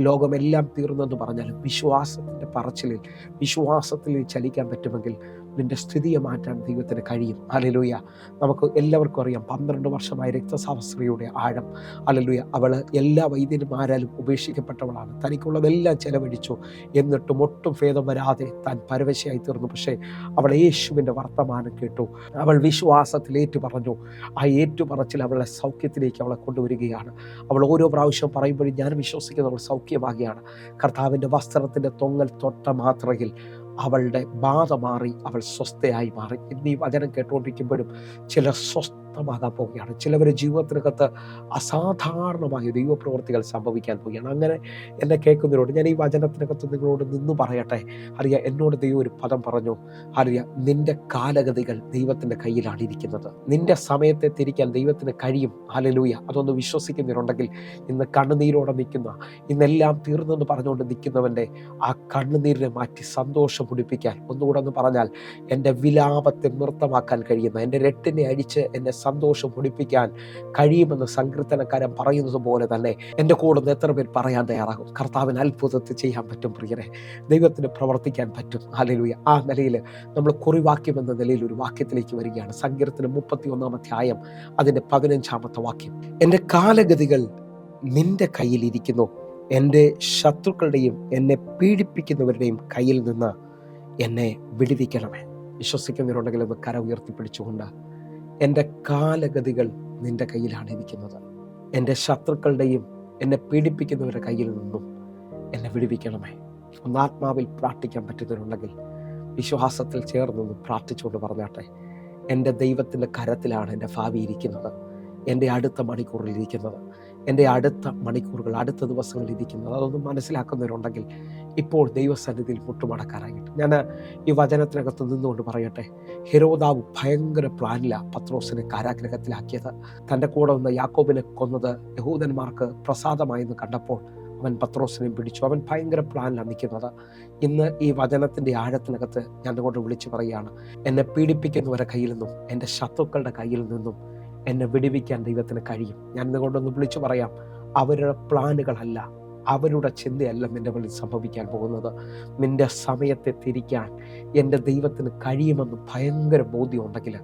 ലോകമെല്ലാം തീർന്നെന്ന് പറഞ്ഞാലും വിശ്വാസത്തിൻ്റെ പറച്ചിലിൽ, വിശ്വാസത്തിൽ ചലിക്കാൻ പറ്റുമെങ്കിൽ നിൻ്റെ സ്ഥിതിയെ മാറ്റാൻ ദൈവത്തിന് കഴിയും. ഹല്ലേലൂയ. നമുക്ക് എല്ലാവർക്കും അറിയാം, 12 വർഷമായ രക്തസ്രാവസ്ത്രീയുടെ ആഴം. ഹല്ലേലൂയ. അവൾ എല്ലാ വൈദ്യന്മാരാലും ഉപേക്ഷിക്കപ്പെട്ടവളാണ്. തനിക്കുള്ളതെല്ലാം ചെലവഴിച്ചു. എന്നിട്ടും ഒട്ടും ഭേദം വരാതെ താൻ പരവശയായി തീർന്നു. പക്ഷേ അവൾ യേശുവിൻ്റെ വർത്തമാനം കേട്ടു. അവൾ വിശ്വാസത്തിൽ ഏറ്റുപറഞ്ഞു. ആ ഏറ്റുപറച്ചിൽ അവളെ സൗഖ്യത്തിലേക്ക് അവളെ കൊണ്ടുവരികയാണ്. അവൾ ഓരോ പ്രാവശ്യം പറയുമ്പോഴും ഞാൻ വിശ്വസിക്കുന്നു അവൾ സൗഖ്യമാകുകയാണ്. കർത്താവിൻ്റെ വസ്ത്രത്തിൻ്റെ തൊങ്ങൽ തൊട്ട മാത്രയിൽ അവളുടെ ബാധ മാറി, അവൾ സ്വസ്ഥയായി മാറി. ഇന്ന് ഈ വചനം കേട്ടുകൊണ്ടിരിക്കുമ്പോഴും ചിലർ സ്വസ്ഥമാകാൻ പോവുകയാണ്. ചിലവരുടെ ജീവിതത്തിനകത്ത് അസാധാരണമായ ദൈവപ്രവൃത്തികൾ സംഭവിക്കാൻ പോവുകയാണ്. അങ്ങനെ എന്നെ കേൾക്കുന്നവരോട് ഞാൻ ഈ വചനത്തിനകത്ത് നിങ്ങളോട് നിന്ന് പറയട്ടെ. അറിയാം, എന്നോട് ദൈവം ഒരു പദം പറഞ്ഞു. അറിയാം, നിന്റെ കാലഗതികൾ ദൈവത്തിൻ്റെ കയ്യിലാണ് ഇരിക്കുന്നത്. നിന്റെ സമയത്തെ തിരിക്കാൻ ദൈവത്തിന് കഴിയും. ഹല്ലേലൂയ. അതൊന്ന് വിശ്വസിക്കുന്നവരുണ്ടെങ്കിൽ ഇന്ന് കണ്ണുനീരോടെ നിൽക്കുന്ന, ഇന്നെല്ലാം തീർന്നെന്ന് പറഞ്ഞുകൊണ്ട് നിൽക്കുന്നവൻ്റെ ആ കണ്ണുനീരിനെ മാറ്റി സന്തോഷം പിടിപ്പിക്കാൻ, ഒന്നുകൂടെ ഒന്ന് പറഞ്ഞാൽ എൻ്റെ വിലാപത്തെ നൃത്തമാക്കാൻ കഴിയുന്ന, എൻ്റെ രട്ടിനെ അഴിച്ച് എന്നെ സന്തോഷം പിടിപ്പിക്കാൻ കഴിയുമെന്ന് സങ്കീർത്തനക്കാരൻ പറയുന്നത് പോലെ തന്നെ എൻ്റെ കൂടെ എത്ര പേർ പറയാൻ തയ്യാറാകും? കർത്താവിന് അത്ഭുതത്തെ ചെയ്യാൻ പറ്റും പ്രിയരെ, ദൈവത്തിന് പ്രവർത്തിക്കാൻ പറ്റും. ഹല്ലേലൂയ. ആ നിലയിൽ നമ്മൾ കുറിവാക്യം എന്ന നിലയിൽ ഒരു വാക്യത്തിലേക്ക് വരികയാണ്. സങ്കീർത്തനം 31 അതിൻ്റെ 15 വാക്യം. എൻ്റെ കാലഗതികൾ നിന്റെ കയ്യിൽ ഇരിക്കുന്നു, എൻ്റെ ശത്രുക്കളുടെയും എന്നെ പീഡിപ്പിക്കുന്നവരുടെയും കയ്യിൽ നിന്ന് എന്നെ വിടുവിക്കണമേ. വിശ്വസിക്കുന്നവരുണ്ടെങ്കിൽ ഒന്ന് കര ഉയർത്തിപ്പിടിച്ചുകൊണ്ട്, എൻ്റെ കാലഗതികൾ നിൻ്റെ കയ്യിലാണ് ഇരിക്കുന്നത്, എൻ്റെ ശത്രുക്കളുടെയും എന്നെ പീഡിപ്പിക്കുന്നവരുടെ കയ്യിൽ നിന്നും എന്നെ വിടുവിക്കണമേ. ഒന്ന് ആത്മാവിൽ പ്രാർത്ഥിക്കാൻ പറ്റുന്നവരുണ്ടെങ്കിൽ വിശ്വാസത്തിൽ ചേർന്നൊന്ന് പ്രാർത്ഥിച്ചുകൊണ്ട് പറഞ്ഞാട്ടെ, എൻ്റെ ദൈവത്തിൻ്റെ കരത്തിലാണ് എൻ്റെ ഭാവി ഇരിക്കുന്നത്, എൻ്റെ അടുത്ത മണിക്കൂറിൽ ഇരിക്കുന്നത്, എൻ്റെ അടുത്ത മണിക്കൂറുകൾ, അടുത്ത ദിവസങ്ങളിൽ ഇരിക്കുന്നത്. അതൊന്നും മനസ്സിലാക്കുന്നവരുണ്ടെങ്കിൽ ഇപ്പോൾ ദൈവസന്നിധിയിൽ മുട്ടുമടക്കാനായിട്ട് ഞാൻ ഈ വചനത്തിനകത്ത് നിന്നുകൊണ്ട് പറയട്ടെ, ഹെരോദാവ് ഭയങ്കര പ്ലാനിലാണ് പത്രോസിനെ കാരാഗ്രഹത്തിലാക്കിയത്. തൻ്റെ കൂടെ വന്ന യാക്കോബിനെ കൊന്നത് യഹൂദന്മാർക്ക് പ്രസാദമായെന്ന് കണ്ടപ്പോൾ അവൻ പത്രോസിനെയും പിടിച്ചു. അവൻ ഭയങ്കര പ്ലാനിലാണ് നിൽക്കുന്നത്. ഇന്ന് ഈ വചനത്തിൻ്റെ ആഴത്തിനകത്ത് ഞാൻ കൊണ്ട് വിളിച്ചു പറയുകയാണ്, എന്നെ പീഡിപ്പിക്കുന്നവരുടെ കയ്യിൽ നിന്നും എൻ്റെ ശത്രുക്കളുടെ കയ്യിൽ നിന്നും എന്നെ വിടുവിക്കാൻ ദൈവത്തിന് കഴിയും. ഞാൻ ഇന്നുകൊണ്ടൊന്ന് വിളിച്ചു പറയാം, അവരുടെ പ്ലാനുകളല്ല, അവരുടെ ചിന്തയല്ല നിൻ്റെ മുന്നിൽ സംഭവിക്കാൻ പോകുന്നത്. നിൻ്റെ സമയത്തെ തിരിക്കാൻ എൻ്റെ ദൈവത്തിന് കഴിയുമെന്ന് ഭയങ്കര ബോധ്യമുണ്ടെങ്കിൽ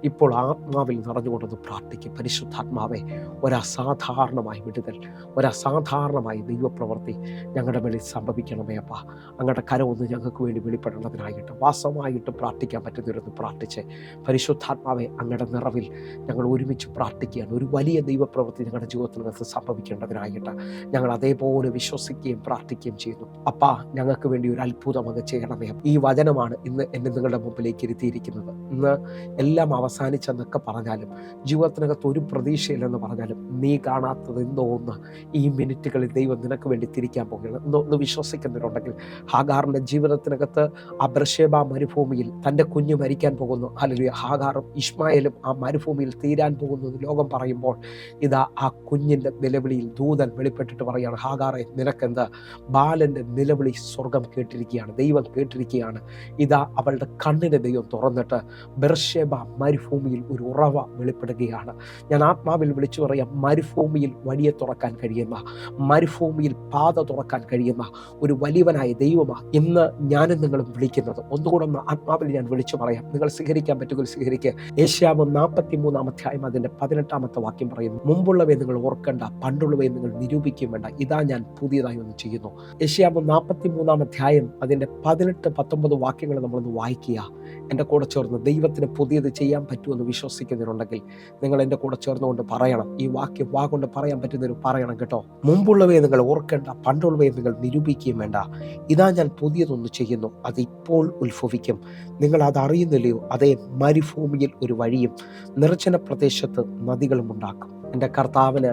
ഇപ്പോൾ ആത്മാവിൽ നിറഞ്ഞുകൊണ്ടൊന്ന് പ്രാർത്ഥിക്കും. പരിശുദ്ധാത്മാവേ, ഒരസാധാരണമായ വിടുതൽ, ഒരസാധാരണമായ ദൈവപ്രവൃത്തി ഞങ്ങളുടെ മേളിൽ സംഭവിക്കണമേ അപ്പ. അങ്ങയുടെ കരമൊന്ന് ഞങ്ങൾക്ക് വേണ്ടി വെളിപ്പെടേണ്ടതിനായിട്ട് വാസമായിട്ട് പ്രാർത്ഥിക്കാൻ പറ്റുന്നവരൊന്ന് പ്രാർത്ഥിച്ച്, പരിശുദ്ധാത്മാവെ അങ്ങയുടെ നിറവിൽ ഞങ്ങൾ ഒരുമിച്ച് പ്രാർത്ഥിക്കുകയാണ്. ഒരു വലിയ ദൈവപ്രവൃത്തി ഞങ്ങളുടെ ജീവിതത്തിനകത്ത് സംഭവിക്കേണ്ടതിനായിട്ട് ഞങ്ങൾ അതേപോലെ വിശ്വസിക്കുകയും പ്രാർത്ഥിക്കുകയും ചെയ്യുന്നു. അപ്പാ, ഞങ്ങൾക്ക് വേണ്ടി ഒരു അത്ഭുതം അങ്ങ് ചെയ്യണമേ. ഈ വചനമാണ് ഇന്ന് എന്നെ നിങ്ങളുടെ മുമ്പിലേക്ക് ഇരുത്തിയിരിക്കുന്നത്. ഇന്ന് എല്ലാം അവസാനിച്ചെന്നൊക്കെ പറഞ്ഞാലും, ജീവിതത്തിനകത്ത് ഒരു പ്രതീക്ഷയില്ലെന്ന് പറഞ്ഞാലും, നീ കാണാത്തത് എന്തോ ഒന്ന് ഈ മിനിറ്റുകളിൽ ദൈവം നിനക്ക് വേണ്ടി തിരിക്കാൻ പോകുകയാണ്. ഒന്ന് വിശ്വസിക്കുന്നവരുണ്ടെങ്കിൽ, ഹാഗാറിൻ്റെ ജീവിതത്തിനകത്ത് ആ ബർശേബ മരുഭൂമിയിൽ തൻ്റെ കുഞ്ഞ് മരിക്കാൻ പോകുന്നു. ഹല്ലേലൂയ. ഹാഗാറും ഇശ്മായേലും ആ മരുഭൂമിയിൽ തീരാൻ പോകുന്നു ലോകം പറയുമ്പോൾ, ഇതാ ആ കുഞ്ഞിൻ്റെ നിലവിളിയിൽ ദൂതൻ വെളിപ്പെട്ടിട്ട് പറയുകയാണ്, ഹാഗാറെ നിനക്കെന്ത്? ബാലൻ്റെ നിലവിളി സ്വർഗം കേട്ടിരിക്കുകയാണ്, ദൈവം കേട്ടിരിക്കുകയാണ്. ഇതാ അവളുടെ കണ്ണിനെ ദൈവം തുറന്നിട്ട് ബർശേബ മരുഭൂമിയിൽ ഒരു ഉറവ വെളിപ്പെടുകയാണ്. ഞാൻ ആത്മാവിൽ വിളിച്ചു പറയാം, മരുഭൂമിയിൽ വഴിയെ തുറക്കാൻ കഴിയുന്ന, മരുഭൂമിയിൽ പാത തുറക്കാൻ കഴിയുന്ന ഒരു വലിയവനായ ദൈവമാണ് ഇന്ന് ഞാനും നിങ്ങളും വിളിക്കുന്നത്. ഒന്നുകൂടെ ഒന്ന് ആത്മാവിൽ ഞാൻ വിളിച്ചു പറയാം. നിങ്ങൾ സ്വീകരിക്കാൻ പറ്റുമെങ്കിൽ സ്വീകരിക്കുക. യേശയ്യാവ് 43 അധ്യായം അതിൻ്റെ 18 വാക്യം പറയുന്നു, മുമ്പുള്ളവയെ നിങ്ങൾ ഓർക്കണ്ട, പണ്ടുള്ളവയെ നിങ്ങൾ നിരൂപിക്കുകയും വേണ്ട, ഇതാ ഞാൻ പുതിയതായി ഒന്ന് ചെയ്യുന്നു. യേശയ്യാവ് 43 അധ്യായം അതിൻ്റെ 18-19 വാക്യങ്ങൾ നമ്മളൊന്ന് വായിക്കുക. എൻ്റെ കൂടെ ചേർന്ന് ദൈവത്തിന് പുതിയത് ചെയ്യാൻ പറ്റുമെന്ന് വിശ്വസിക്കുന്നവരുണ്ടെങ്കിൽ നിങ്ങൾ എൻ്റെ കൂടെ ചേർന്നുകൊണ്ട് പറയണം. ഈ വാക്യം കൊണ്ട് പറയാൻ പറ്റുന്നവർ പറയണം കേട്ടോ. മുമ്പുള്ളവയെ നിങ്ങൾ ഓർക്കേണ്ട, പണ്ടുള്ളവയെ നിങ്ങൾ നിരൂപിക്കുകയും വേണ്ട, ഇതാ ഞാൻ പുതിയതൊന്ന് ചെയ്യുന്നു, അത് ഇപ്പോൾ ഉത്ഭവിക്കും, നിങ്ങൾ അത് അറിയുന്നില്ലയോ? അതേ, മരുഭൂമിയിൽ ഒരു വഴിയും നിർജ്ജന പ്രദേശത്ത് നദികളും ഉണ്ടാക്കും. എൻ്റെ കർത്താവിന്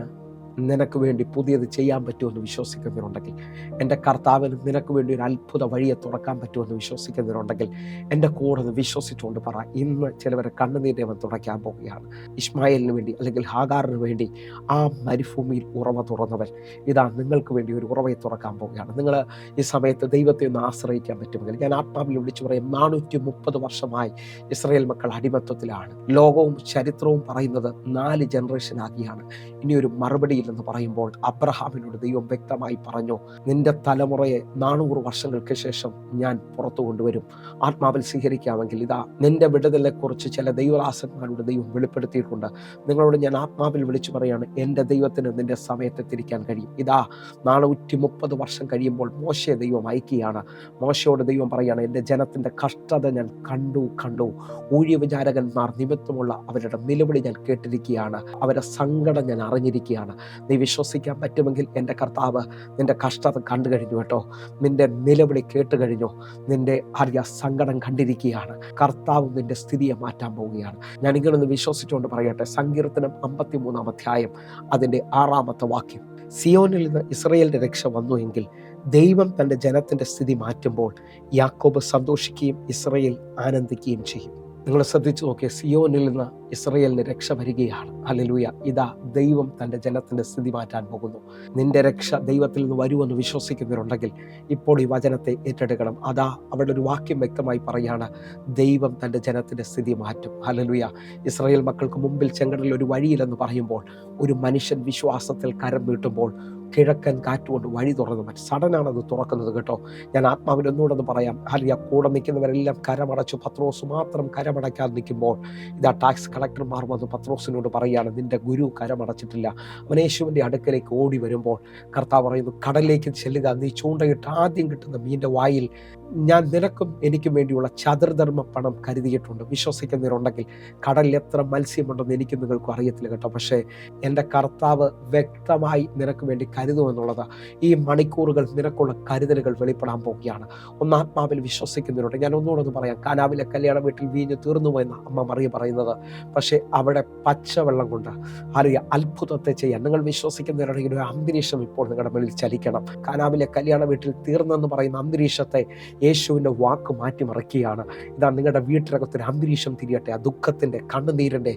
നിനക്ക് വേണ്ടി പുതിയത് ചെയ്യാൻ പറ്റുമെന്ന് വിശ്വസിക്കുന്നവരുണ്ടെങ്കിൽ, എൻ്റെ കർത്താവിന് നിനക്ക് വേണ്ടി ഒരു അത്ഭുത വഴിയെ തുറക്കാൻ പറ്റുമെന്ന് വിശ്വസിക്കുന്നവരുണ്ടെങ്കിൽ എൻ്റെ കൂടെ വിശ്വസിച്ചുകൊണ്ട് പറ. ഇന്ന് ചിലവരെ കണ്ണുനീരെ അവൻ തുടയ്ക്കാൻ പോവുകയാണ്. ഇശ്മായേലിന് വേണ്ടി അല്ലെങ്കിൽ ഹാഗാറിന് വേണ്ടി ആ മരുഭൂമിയിൽ ഉറവ തുറന്നവൻ ഇതാ നിങ്ങൾക്ക് വേണ്ടി ഒരു ഉറവയെ തുറക്കാൻ പോവുകയാണ്. നിങ്ങൾ ഈ സമയത്ത് ദൈവത്തെ ഒന്ന് ആശ്രയിക്കാൻ പറ്റുമെങ്കിൽ ഞാൻ ആത്മാവിൽ വിളിച്ചു പറയും, 430 വർഷമായി ഇസ്രായേൽ മക്കൾ അടിമത്വത്തിലാണ്. ലോകവും ചരിത്രവും പറയുന്നത് 4 ജനറേഷൻ ആകിയാണ്. ഇനിയൊരു മറുപടി എന്ന് പറയുമ്പോൾ അബ്രഹാമിനോട് ദൈവം വ്യക്തമായി പറഞ്ഞു, നിന്റെ തലമുറയെ 400 വർഷങ്ങൾക്ക് ശേഷം ഞാൻ പുറത്തു കൊണ്ടുവരും. ആത്മാവിൽ സ്വീകരിക്കാമെങ്കിൽ ഇതാ നിന്റെ വിടുതലെ കുറിച്ച് ചില ദൈവദാസന്മാരോട് ദൈവം വെളിപ്പെടുത്തിയിട്ടുണ്ട്. നിങ്ങളോട് ഞാൻ ആത്മാവിൽ വിളിച്ചു പറയാണ്, എൻ്റെ ദൈവത്തിന് നിന്റെ സമയത്തെ തിരിക്കാൻ കഴിയും. ഇതാ 430 വർഷം കഴിയുമ്പോൾ മോശയെ ദൈവം അയക്കുകയാണ്. മോശയോട് ദൈവം പറയാണ്, എൻ്റെ ജനത്തിൻ്റെ കഷ്ടത ഞാൻ കണ്ടു, ഊഴിയ വിചാരകന്മാർ നിമിത്തമുള്ള അവരുടെ നിലവിളി ഞാൻ കേട്ടിരിക്കുകയാണ്, അവരുടെ സങ്കടം ഞാൻ അറിഞ്ഞിരിക്കുകയാണ്. നീ വിശ്വസിക്കാൻ പറ്റുമെങ്കിൽ എൻ്റെ കർത്താവ് നിൻ്റെ കഷ്ടത കണ്ടു കഴിഞ്ഞു കേട്ടോ, നിൻ്റെ നിലവിളി കേട്ട് കഴിഞ്ഞു, നിൻ്റെ സങ്കടം കണ്ടിരിക്കുകയാണ്. കർത്താവ് നിൻ്റെ സ്ഥിതിയെ മാറ്റാൻ പോവുകയാണ്. ഞാൻ ഇങ്ങനൊന്ന് വിശ്വസിച്ചുകൊണ്ട് പറയട്ടെ. സങ്കീർത്തനം 53 അധ്യായം അതിൻ്റെ 6 വാക്യം, സിയോനിൽ നിന്ന് ഇസ്രായേലിൻ്റെ രക്ഷ വന്നു എങ്കിൽ ദൈവം തൻ്റെ ജനത്തിൻ്റെ സ്ഥിതി മാറ്റുമ്പോൾ യാക്കോബ് സന്തോഷിക്കുകയും ഇസ്രായേൽ ആനന്ദിക്കുകയും ചെയ്യും. നിങ്ങൾ ശ്രദ്ധിച്ചു നോക്കിയ, സിയോനിൽ നിന്ന് ഇസ്രായേലിന് രക്ഷ വരികയാണ്. ഹല്ലേലൂയ. ഇതാ ദൈവം തൻ്റെ ജനത്തിൻ്റെ സ്ഥിതി മാറ്റാൻ പോകുന്നു. നിന്റെ രക്ഷ ദൈവത്തിൽ നിന്ന് വരുമെന്ന് വിശ്വസിക്കുന്നവരുണ്ടെങ്കിൽ ഇപ്പോൾ ഈ വചനത്തെ ഏറ്റെടുക്കണം. അതാ അവിടെ ഒരു വാക്യം വ്യക്തമായി പറയാണ്, ദൈവം തൻ്റെ ജനത്തിൻ്റെ സ്ഥിതി മാറ്റും. ഹല്ലേലൂയ. ഇസ്രായേൽ മക്കൾക്ക് മുമ്പിൽ ചെങ്കടലിൽ ഒരു വഴിയില്ലെന്ന് പറയുമ്പോൾ ഒരു മനുഷ്യൻ വിശ്വാസത്തിൽ കരം നീട്ടുമ്പോൾ കിഴക്കൻ കാറ്റുകൊണ്ട് വഴി തുറന്നു. സഡനാണത് തുറക്കുന്നത് കേട്ടോ. ഞാൻ ആത്മാവിൽ ഒന്നുകൂടെ പറയാം. ഹല്ലേലൂയ. കൂടെ നിൽക്കുന്നവരെല്ലാം കരമടച്ചു. പത്രോസ് മാത്രം കരമടയ്ക്കാതെ നിൽക്കുമ്പോൾ ഇതാ ടാക്സ് കളക്ടർമാർ വന്ന് പത്രോസിനോട് പറയുകയാണ്, നിന്റെ ഗുരു കരമടച്ചിട്ടില്ല. അവൻ യേശുവിൻ്റെ അടുക്കലേക്ക് ഓടി വരുമ്പോൾ കർത്താവ് പറയുന്നു, കടലിലേക്ക് ചെല്ലുക, നീ ചൂണ്ടയിട്ട് ആദ്യം കിട്ടുന്ന മീൻ്റെ വായിൽ ഞാൻ നിനക്കും എനിക്കും വേണ്ടിയുള്ള ചതുർധർമ്മ പണം കരുതിയിട്ടുണ്ട്. വിശ്വസിക്കുന്നവരുണ്ടെങ്കിൽ കടലിൽ എത്ര മത്സ്യമുണ്ടെന്ന് എനിക്കും നിങ്ങൾക്കും അറിയത്തില്ല കേട്ടോ, പക്ഷേ എൻ്റെ കർത്താവ് വ്യക്തമായി നിനക്ക് വേണ്ടി കരുതുമെന്നുള്ളത് ഈ മണിക്കൂറുകൾ നിനക്കുള്ള കരുതലുകൾ വെളിപ്പെടാൻ പോവുകയാണ്. ഒന്നാത്മാവിൽ വിശ്വസിക്കുന്നവരുണ്ട്. ഞാൻ ഒന്നുകൂടെ പറയാം, കാനാവിലെ കല്യാണ വീട്ടിൽ വീഞ്ഞ് തീർന്നു പോയെന്ന അമ്മ മറിയ പറയുന്നത്, പക്ഷേ അവിടെ പച്ചവെള്ളം കൊണ്ട് അത്ഭുതത്തെ ചെയ്യാൻ നിങ്ങൾ വിശ്വസിക്കുന്നവരുണ്ടെങ്കിൽ ഒരു അന്തരീക്ഷം ഇപ്പോൾ നിങ്ങളുടെ മുന്നിൽ ചലിക്കണം. കാനാവിലെ കല്യാണ വീട്ടിൽ തീർന്നെന്ന് പറയുന്ന അന്തരീക്ഷത്തെ യേശുവിൻ്റെ വാക്ക് മാറ്റിമറിക്കുകയാണ്. ഇതാ നിങ്ങളുടെ വീട്ടിനകത്തൊരു അന്തരീക്ഷം തിരിയട്ടെ. ആ ദുഃഖത്തിൻ്റെ, കണ്ണുനീരിൻ്റെ,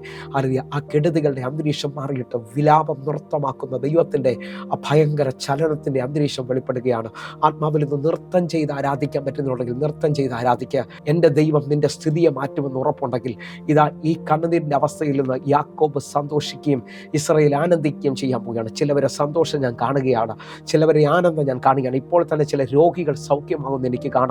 ആ കെടുതികളുടെ അന്തരീക്ഷം മാറിയിട്ട് വിലാപം നൃത്തമാക്കുന്ന ദൈവത്തിൻ്റെ ആ ഭയങ്കര ചലനത്തിൻ്റെ അന്തരീക്ഷം വെളിപ്പെടുകയാണ്. ആത്മാവിൽ നിന്ന് നൃത്തം ചെയ്ത് ആരാധിക്കാൻ പറ്റുന്നുണ്ടെങ്കിൽ നൃത്തം ചെയ്ത് ആരാധിക്കുക. എൻ്റെ ദൈവം നിൻ്റെ സ്ഥിതിയെ മാറ്റുമെന്ന് ഉറപ്പുണ്ടെങ്കിൽ ഇതാ ഈ കണ്ണുനീരിൻ്റെ അവസ്ഥയിൽ നിന്ന് യാക്കോബ് സന്തോഷിക്കുകയും ഇസ്രായേൽ ആനന്ദിക്കുകയും ചെയ്യാൻ പോവുകയാണ്. ചിലവരെ സന്തോഷം ഞാൻ കാണുകയാണ്, ചിലവരെ ആനന്ദം ഞാൻ കാണുകയാണ്. ഇപ്പോൾ തന്നെ ചില രോഗികൾ സൗഖ്യമാകുന്ന എനിക്ക് കാണാം.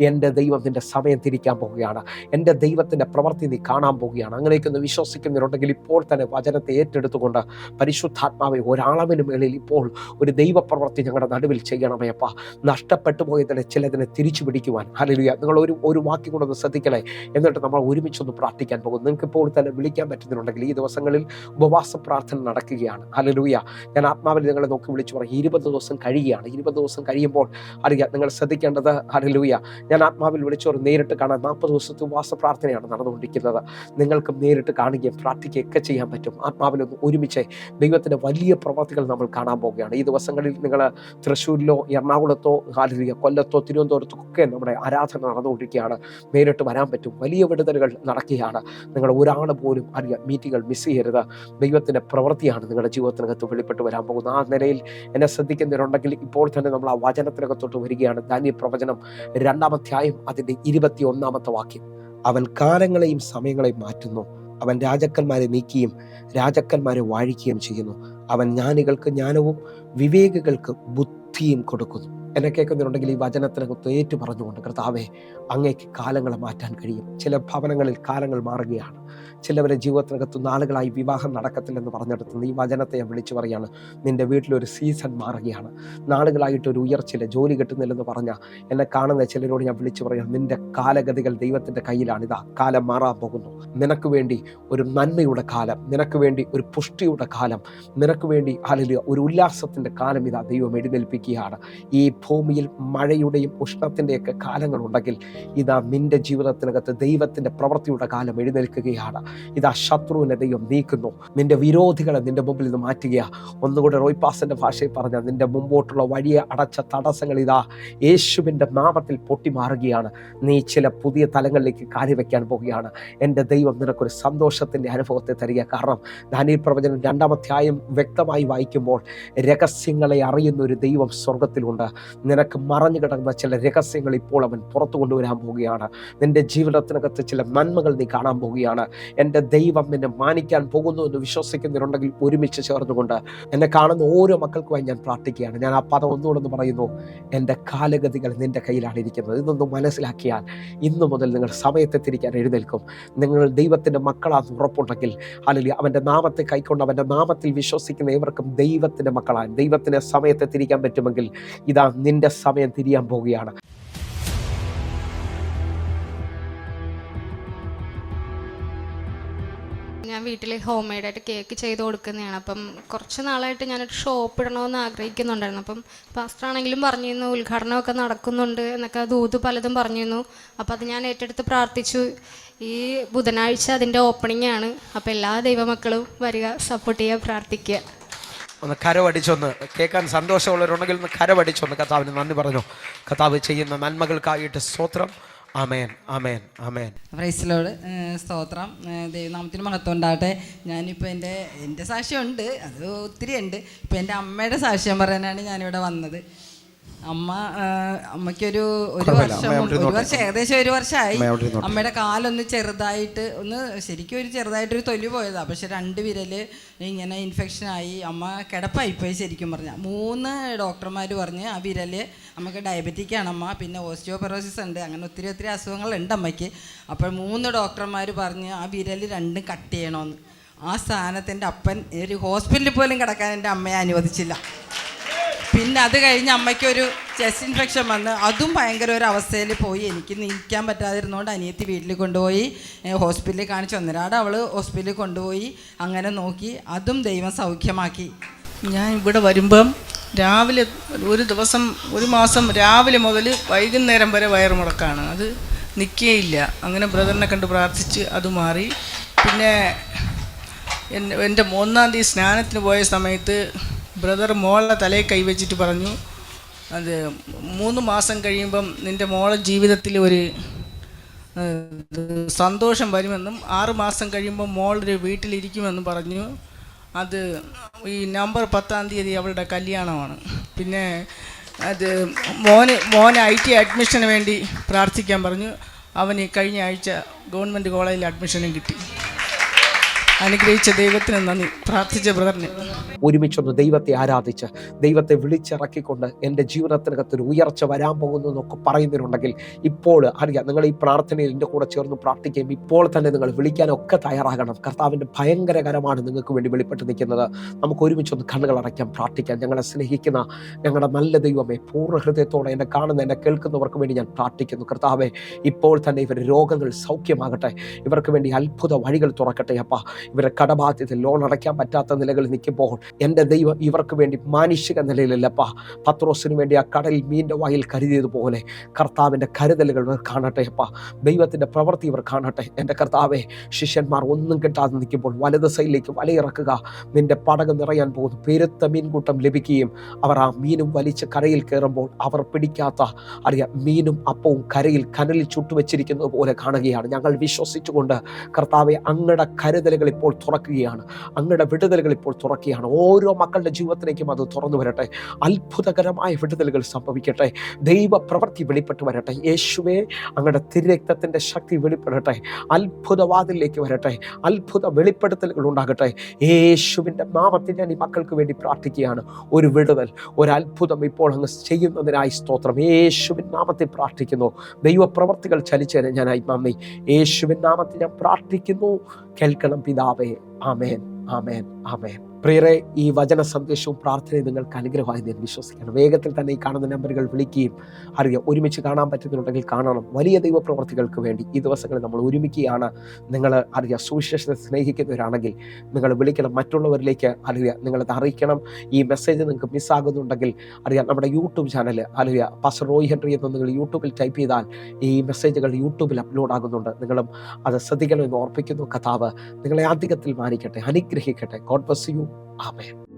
എൻ്റെ ദൈവം നിൻ്റെ സമയം തിരിക്കാൻ പോവുകയാണ്. എൻ്റെ ദൈവത്തിൻ്റെ പ്രവൃത്തി നീ കാണാൻ പോവുകയാണ്. അങ്ങനെയൊക്കെ വിശ്വസിക്കുന്നവരുണ്ടെങ്കിൽ ഇപ്പോൾ തന്നെ വചനത്തെ ഏറ്റെടുത്തുകൊണ്ട് പരിശുദ്ധാത്മാവെ ഒരാളവിന് മേളിൽ ഇപ്പോൾ ഒരു ദൈവപ്രവൃത്തി ഞങ്ങളുടെ നടുവിൽ ചെയ്യണമേ അപ്പാ. നഷ്ടപ്പെട്ടു പോയതിനെ ചിലതിനെ തിരിച്ചു പിടിക്കുവാൻ. ഹല്ലേലൂയ. നിങ്ങൾ ഒരു വാക്യം കൊണ്ടൊന്ന് ശ്രദ്ധിക്കണേ, എന്നിട്ട് നമ്മൾ ഒരുമിച്ചൊന്ന് പ്രാർത്ഥിക്കാൻ പോകും. നിങ്ങൾക്ക് ഇപ്പോൾ തന്നെ വിളിക്കാൻ പറ്റുന്നുണ്ടെങ്കിൽ ഈ ദിവസങ്ങളിൽ ഉപവാസ പ്രാർത്ഥന നടക്കുകയാണ്. ഹല്ലേലൂയ. ഞാൻ ആത്മാവിൽ നിങ്ങളെ നോക്കി വിളിച്ചു പറയും, 20 ദിവസം കഴിയുകയാണ്. 20 ദിവസം കഴിയുമ്പോൾ അറിയാം നിങ്ങൾ ശ്രദ്ധിക്കേണ്ടത്. ഹല്ലേലൂയ. ഞാൻ ആത്മാവിൽ വിളിച്ചവർ നേരിട്ട് കാണാൻ 40 ദിവസത്തെ ഉപവാസ പ്രാർത്ഥനയാണ് നടന്നുകൊണ്ടിരിക്കുന്നത്. നിങ്ങൾക്കും നേരിട്ട് കാണുകയും പ്രാർത്ഥിക്കുകയൊക്കെ ചെയ്യാൻ പറ്റും. ആത്മാവിലൊന്ന് ഒരുമിച്ച് ദൈവത്തിൻ്റെ വലിയ പ്രവർത്തികൾ നമ്മൾ കാണാൻ പോവുകയാണ്. ഈ ദിവസങ്ങളിൽ നിങ്ങൾ തൃശ്ശൂരിലോ എറണാകുളത്തോ ഹല്ലേലൂയ കൊല്ലത്തോ തിരുവനന്തപുരത്തോ ഒക്കെ നമ്മുടെ ആരാധന നടന്നുകൊണ്ടിരിക്കുകയാണ്. നേരിട്ട് വരാൻ പറ്റും. വലിയ വിടുതലുകൾ നടക്കുകയാണ്. നിങ്ങൾ ഒരാൾ പോലും അറിയാം മീറ്റിങ്ങൾ മിസ് ചെയ്യരുത്. ദൈവത്തിൻ്റെ പ്രവൃത്തിയാണ് നിങ്ങളുടെ ജീവിതത്തിനകത്ത് വെളിപ്പെട്ട് വരാൻ പോകുന്നത്. ആ നിലയിൽ എന്നെ ശ്രദ്ധിക്കുന്നവരുണ്ടെങ്കിൽ ഇപ്പോൾ തന്നെ നമ്മൾ ആ വചനത്തിനകത്തോട്ട് വരികയാണ്. ദാനിയേൽ പ്രവചനം 2-ാം അധ്യായം അതിൻ്റെ 21-ാമത്തെ വാക്യം. അവൻ കാലങ്ങളെയും സമയങ്ങളെയും മാറ്റുന്നു. അവൻ രാജാക്കന്മാരെ നീക്കിയും രാജാക്കന്മാരെ വാഴിക്കുകയും ചെയ്യുന്നു. അവൻ ജ്ഞാനികൾക്ക് ജ്ഞാനവും വിവേകികൾക്ക് ബുദ്ധിയും കൊടുക്കുന്നു. എന്നെ കേൾക്കുന്നുണ്ടെങ്കിൽ ഈ വചനത്തിനകത്ത് ഏറ്റു പറഞ്ഞുകൊണ്ട്, കർത്താവേ, അങ്ങേക്ക് കാലങ്ങളെ മാറ്റാൻ കഴിയും. ചില ഭവനങ്ങളിൽ കാലങ്ങൾ മാറുകയാണ്. ചിലവരെ ജീവിതത്തിനകത്ത് നാളുകളായി വിവാഹം നടക്കത്തില്ലെന്ന് പറഞ്ഞെടുത്ത് ഈ വചനത്തെ ഞാൻ വിളിച്ചു പറയാണ്, നിൻ്റെ വീട്ടിലൊരു സീസൺ മാറുകയാണ്. നാളുകളായിട്ടൊരു ഉയർച്ചയില്ല, ജോലി കിട്ടുന്നില്ലെന്ന് പറഞ്ഞാൽ എന്നെ കാണുന്ന ചിലരോട് ഞാൻ വിളിച്ചു പറയാം, നിൻ്റെ കാലഗതികൾ ദൈവത്തിൻ്റെ കയ്യിലാണ്. ഇതാ കാലം മാറാൻ പോകുന്നു. നിനക്ക് വേണ്ടി ഒരു നന്മയുടെ കാലം, നിനക്ക് വേണ്ടി ഒരു പുഷ്ടിയുടെ കാലം, നിനക്ക് വേണ്ടി ഹല്ലേലൂയ ഒരു ഉല്ലാസത്തിൻ്റെ കാലം ഇതാ ദൈവം എഴുന്നേൽപ്പിക്കുകയാണ്. ഈ ഭൂമിയിൽ മഴയുടെയും ഉഷ്ണത്തിൻ്റെയൊക്കെ കാലങ്ങളുണ്ടെങ്കിൽ ഇതാ നിൻ്റെ ജീവിതത്തിനകത്ത് ദൈവത്തിൻ്റെ പ്രവൃത്തിയുടെ കാലം എഴുന്നേൽക്കുകയാണ്. ഇതാ ശത്രുവിനെ ദൈവം നീക്കുന്നു. നിന്റെ വിരോധികളെ നിന്റെ മുമ്പിൽ നിന്ന് മാറ്റുക. ഒന്നുകൂടെ റോയ്പാസിന്റെ ഭാഷയിൽ പറഞ്ഞാൽ നിന്റെ മുമ്പോട്ടുള്ള വഴിയെ അടച്ച തടസ്സങ്ങൾ ഇതാ യേശുവിൻ്റെ നാമത്തിൽ പൊട്ടിമാറുകയാണ്. നീ ചില പുതിയ തലങ്ങളിലേക്ക് കാലുവെക്കാൻ പോവുകയാണ്. എൻ്റെ ദൈവം നിനക്കൊരു സന്തോഷത്തിൻ്റെ അനുഭവത്തെ തരിക. കാരണം ദാനിയേൽ പ്രവചനം 2-ാം അധ്യായം വ്യക്തമായി വായിക്കുമ്പോൾ രഹസ്യങ്ങളെ അറിയുന്ന ഒരു ദൈവം സ്വർഗത്തിലുണ്ട്. നിനക്ക് മറഞ്ഞു കിടക്കുന്ന ചില രഹസ്യങ്ങൾ ഇപ്പോൾ അവൻ പുറത്തു കൊണ്ടുവരാൻ പോവുകയാണ്. നിന്റെ ജീവിതത്തിനകത്ത് ചില നന്മകൾ നീ കാണാൻ പോവുകയാണ്. എൻ്റെ ദൈവം നിന്നെ മാനിക്കാൻ പോകുന്നു എന്ന് വിശ്വസിക്കുന്നവരുണ്ടെങ്കിൽ ഒരുമിച്ച് ചേർന്നുകൊണ്ട് എന്നെ കാണുന്ന ഓരോ മക്കൾക്കുമായി ഞാൻ പ്രാർത്ഥിക്കുകയാണ്. ഞാൻ ആ പദം ഒന്നുകൂടെ പറയുന്നു, എൻ്റെ കാലഗതികൾ നിൻ്റെ കയ്യിലാണ് ഇരിക്കുന്നത്. ഇതൊന്ന് മനസ്സിലാക്കിയാൽ ഇന്നു മുതൽ നിങ്ങൾ സമയത്തെ തിരിക്കാൻ എഴുന്നേൽക്കും. നിങ്ങൾ ദൈവത്തിൻ്റെ മക്കളാണെന്ന് ഉറപ്പുണ്ടെങ്കിൽ അല്ലെങ്കിൽ അവൻ്റെ നാമത്തെ കൈക്കൊണ്ട് അവൻ്റെ നാമത്തിൽ വിശ്വസിക്കുന്ന ഏവർക്കും ദൈവത്തിൻ്റെ മക്കളാണ്. ദൈവത്തിൻ്റെ സമയത്തെ തിരിക്കാൻ പറ്റുമെങ്കിൽ ഇതാ നിൻ്റെ സമയം തിരിയാൻ പോവുകയാണ്. ഞാൻ വീട്ടിൽ ഹോം മെയ്ഡായിട്ട് കേക്ക് ചെയ്ത് കൊടുക്കുന്നതാണ്. അപ്പം കുറച്ച് നാളായിട്ട് ഞാനൊരു ഷോപ്പ് ഇടണമെന്ന് ആഗ്രഹിക്കുന്നുണ്ടായിരുന്നു. അപ്പം പാസ്റ്ററാണെങ്കിലും പറഞ്ഞിരുന്നു ഉദ്ഘാടനമൊക്കെ നടക്കുന്നുണ്ട് എന്നൊക്കെ ദൂത് പലതും പറഞ്ഞിരുന്നു. അപ്പോൾ അത് ഞാൻ ഏറ്റെടുത്ത് പ്രാർത്ഥിച്ചു. ഈ ബുധനാഴ്ച അതിൻ്റെ ഓപ്പണിംഗ് ആണ്. അപ്പോൾ എല്ലാ ദൈവമക്കളും വരിക, സപ്പോർട്ട് ചെയ്യുക, പ്രാർത്ഥിക്കുക. ഒന്ന് കരവടിച്ചൊന്ന് കേൾക്കാൻ സന്തോഷമുള്ളവരുണ്ടെങ്കിൽ ഒന്ന് കരവടിച്ചൊന്ന് കർത്താവിന് നന്ദി പറഞ്ഞു. കർത്താവ് ചെയ്യുന്ന നന്മകൾക്കായിട്ട് സ്തോത്രം. ആമേൻ, ആമേൻ, ആമേൻ. Praise lord. സ്തോത്രം. ദൈവനാമത്തിന് മഹത്വം ഉണ്ടാകട്ടെ. ഞാനിപ്പോൾ എൻ്റെ സാക്ഷ്യമുണ്ട്, അത് ഒത്തിരി ഉണ്ട്. ഇപ്പോൾ എൻ്റെ അമ്മയുടെ സാക്ഷ്യം പറയാനാണ് ഞാനിവിടെ വന്നത്. അമ്മയ്ക്കൊരു ഒരു വർഷം ഏകദേശം ഒരു വർഷമായി. അമ്മയുടെ കാലൊന്ന് ചെറുതായിട്ട് ശരിക്കും ചെറുതായിട്ടൊരു തൊലി പോയതാണ്. പക്ഷെ 2 വിരല് ഇങ്ങനെ ഇൻഫെക്ഷനായി അമ്മ കിടപ്പായിപ്പോയി. ശരിക്കും പറഞ്ഞാൽ 3 ഡോക്ടർമാർ പറഞ്ഞ് ആ വിരല് അമ്മക്ക് ഡയബറ്റിക്കാണ് അമ്മ, പിന്നെ ഓസ്റ്റിയോപൊറോസിസ് ഉണ്ട്, അങ്ങനെ ഒത്തിരി അസുഖങ്ങളുണ്ട് അമ്മയ്ക്ക്. അപ്പോൾ 3 ഡോക്ടർമാർ പറഞ്ഞ് ആ വിരൽ 2 കട്ട് ചെയ്യണമെന്ന്. ആ സ്ഥാനത്ത് അപ്പൻ ഒരു ഹോസ്പിറ്റലിൽ പോലും കിടക്കാൻ എൻ്റെ അമ്മയെ അനുവദിച്ചില്ല. പിന്നെ അത് കഴിഞ്ഞ് അമ്മയ്ക്കൊരു ചെസ്റ്റ് ഇൻഫെക്ഷൻ വന്ന് അതും ഭയങ്കര ഒരു അവസ്ഥയിൽ പോയി. എനിക്ക് നിൽക്കാൻ പറ്റാതിരുന്നതുകൊണ്ട് അനിയത്തി വീട്ടിൽ കൊണ്ടുപോയി ഹോസ്പിറ്റലിൽ കാണിച്ചു. ഒന്നരാട് അവൾ ഹോസ്പിറ്റലിൽ കൊണ്ടുപോയി, അങ്ങനെ നോക്കി, അതും ദൈവം സൗഖ്യമാക്കി. ഞാൻ ഇവിടെ വരുമ്പം രാവിലെ ഒരു മാസം രാവിലെ മുതൽ വൈകുന്നേരം വരെ വയറുമുടക്കാണ്. അത് നിൽക്കുകയില്ല. അങ്ങനെ ബ്രദറിനെ കണ്ട് പ്രാർത്ഥിച്ച് അത് മാറി. പിന്നെ എൻ്റെ 1-ാം തീയതി സ്നാനത്തിന് പോയ സമയത്ത് ബ്രദർ മോളുടെ തലയിൽ കൈവച്ചിട്ട് പറഞ്ഞു, അത് 3 മാസം കഴിയുമ്പം നിൻ്റെ മോളെ ജീവിതത്തിൽ ഒരു സന്തോഷം വരുമെന്നും 6 മാസം കഴിയുമ്പം മോളൊരു വീട്ടിലിരിക്കുമെന്നും പറഞ്ഞു. അത് ഈ നവംബർ 10-ാം തീയതി അവളുടെ കല്യാണമാണ്. പിന്നെ അത് മോനെ IT അഡ്മിഷന് വേണ്ടി പ്രാർത്ഥിക്കാൻ പറഞ്ഞു. അവന് കഴിഞ്ഞ ആഴ്ച ഗവൺമെൻറ് കോളേജിൽ അഡ്മിഷനും കിട്ടി. അനുഗ്രഹിച്ച ദൈവത്തിന് നന്ദി. പ്രാർത്ഥിച്ച ബ്രദറിന് ഒരുമിച്ചൊന്ന് ദൈവത്തെ ആരാധിച്ച് ദൈവത്തെ വിളിച്ചിറക്കിക്കൊണ്ട് എൻ്റെ ജീവിതത്തിനകത്തൊരു ഉയർച്ച വരാൻ പോകുന്നു എന്നൊക്കെ പറയുന്നവരുണ്ടെങ്കിൽ ഇപ്പോൾ അറിയാം, നിങ്ങൾ ഈ പ്രാർത്ഥനയിൽ എൻ്റെ കൂടെ ചേർന്ന് പ്രാർത്ഥിക്കുകയും ഇപ്പോൾ തന്നെ നിങ്ങൾ വിളിക്കാനൊക്കെ തയ്യാറാകണം. കർത്താവിൻ്റെ ഭയങ്കരകരമാണ് നിങ്ങൾക്ക് വേണ്ടി വെളിപ്പെട്ട് നിൽക്കുന്നത്. നമുക്ക് ഒരുമിച്ചൊന്ന് കണ്ണുകൾ അടയ്ക്കാം, പ്രാർത്ഥിക്കാം. ഞങ്ങളെ സ്നേഹിക്കുന്ന ഞങ്ങളുടെ നല്ല ദൈവമേ, പൂർണ്ണ ഹൃദയത്തോടെ എന്നെ കാണുന്ന എന്നെ കേൾക്കുന്നവർക്ക് വേണ്ടി ഞാൻ പ്രാർത്ഥിക്കുന്നു. കർത്താവെ, ഇപ്പോൾ തന്നെ ഇവരുടെ രോഗങ്ങൾ സൗഖ്യമാകട്ടെ, ഇവർക്ക് വേണ്ടി അത്ഭുത വഴികൾ തുറക്കട്ടെ. അപ്പ ഇവരുടെ കടബാധ്യത, ലോൺ അടയ്ക്കാൻ പറ്റാത്ത നിലകളിൽ നിൽക്കുമ്പോൾ എൻ്റെ ദൈവം ഇവർക്ക് വേണ്ടി മാനുഷിക നിലയിലല്ലപ്പാ, പത്രോസിന് വേണ്ടി ആ കടലിൽ മീൻ്റെ വായിൽ കരുതിയതുപോലെ കർത്താവിൻ്റെ കരുതലുകൾ ഇവർ കാണട്ടെ. അപ്പാ, ദൈവത്തിൻ്റെ പ്രവൃത്തി ഇവർ കാണട്ടെ. എൻ്റെ കർത്താവെ, ശിഷ്യന്മാർ ഒന്നും കിട്ടാതെ നിൽക്കുമ്പോൾ വലത് സൈഡിലേക്ക് വലയിറക്കുക, നിൻ്റെ പടക് നിറയാൻ പോകുന്നു. പെരുത്ത മീൻകൂട്ടം ലഭിക്കുകയും അവർ ആ മീനും വലിച്ച് കരയിൽ കയറുമ്പോൾ അവർ പിടിക്കാത്ത മീനും അപ്പവും കരയിൽ കനലിൽ ചുട്ടുവെച്ചിരിക്കുന്നത് പോലെ കാണുകയാണ്. ഞങ്ങൾ വിശ്വസിച്ചുകൊണ്ട് കർത്താവെ, അങ്ങയുടെ കരുതലുകൾ ഇപ്പോൾ തുറക്കുകയാണ്, അങ്ങയുടെ വിടുതലുകൾ ഇപ്പോൾ തുറക്കുകയാണ്. ഓരോ മക്കളുടെ ജീവിതത്തിലേക്കും അത് തുറന്നു വരട്ടെ. അത്ഭുതകരമായ വിടുതലുകൾ സംഭവിക്കട്ടെ. ദൈവ പ്രവൃത്തി വെളിപ്പെട്ട് വരട്ടെ. യേശുവേ, അങ്ങയുടെ തിരുരക്തത്തിൻ്റെ ശക്തി വെളിപ്പെടട്ടെ. അത്ഭുതവാതിലേക്ക് വരട്ടെ. അത്ഭുത വെളിപ്പെടുത്തലുകൾ ഉണ്ടാകട്ടെ. യേശുവിൻ്റെ നാമത്തിൽ ഞാൻ ഈ മക്കൾക്ക് വേണ്ടി പ്രാർത്ഥിക്കുകയാണ്. ഒരു വിടുതൽ, ഒരു അത്ഭുതം ഇപ്പോൾ അങ്ങ് ചെയ്യുന്നതിനായി സ്തോത്രം. യേശുവിൻ നാമത്തിൽ പ്രാർത്ഥിക്കുന്നു. ദൈവപ്രവർത്തികൾ ചലിച്ചതിന് ഞാനായി നന്ദി. യേശുവിൻ നാമത്തിൽ ഞാൻ പ്രാർത്ഥിക്കുന്നു. കേൾക്കണം പിതാവേ. ആമേൻ, ആമേൻ, ആമേൻ. പ്രിയരെ, ഈ വചന സന്ദേശവും പ്രാർത്ഥനയും നിങ്ങൾക്ക് അനുഗ്രഹമായി ഞാൻ വിശ്വസിക്കണം. വേഗത്തിൽ തന്നെ ഈ കാണുന്ന നമ്പറുകൾ വിളിക്കുകയും ഒരുമിച്ച് കാണാൻ പറ്റുന്നുണ്ടെങ്കിൽ കാണണം. വലിയ ദൈവപ്രവർത്തികൾക്ക് വേണ്ടി ഈ ദിവസങ്ങളിൽ നമ്മൾ ഒരുമിക്കുകയാണ്. നിങ്ങൾ സുവിശേഷത്തെ സ്നേഹിക്കുന്നവരാണെങ്കിൽ നിങ്ങൾ വിളിക്കണം, മറ്റുള്ളവരിലേക്ക് നിങ്ങളത് അറിയിക്കണം. ഈ മെസ്സേജ് നിങ്ങൾക്ക് മിസ്സാകുന്നുണ്ടെങ്കിൽ നമ്മുടെ YouTube channel pastor Roy Henry എന്ന് നിങ്ങൾ യൂട്യൂബിൽ ടൈപ്പ് ചെയ്താൽ ഈ മെസ്സേജുകൾ യൂട്യൂബിൽ അപ്ലോഡ് ആകുന്നുണ്ട്. നിങ്ങളും അത് ശ്രദ്ധിക്കണമെന്ന് ഓർപ്പിക്കുന്നു. കർത്താവ് നിങ്ങളെ അധികത്തിൽ മാനിക്കട്ടെ, അനുഗ്രഹിക്കട്ടെ. God bless you. ആമേൻ.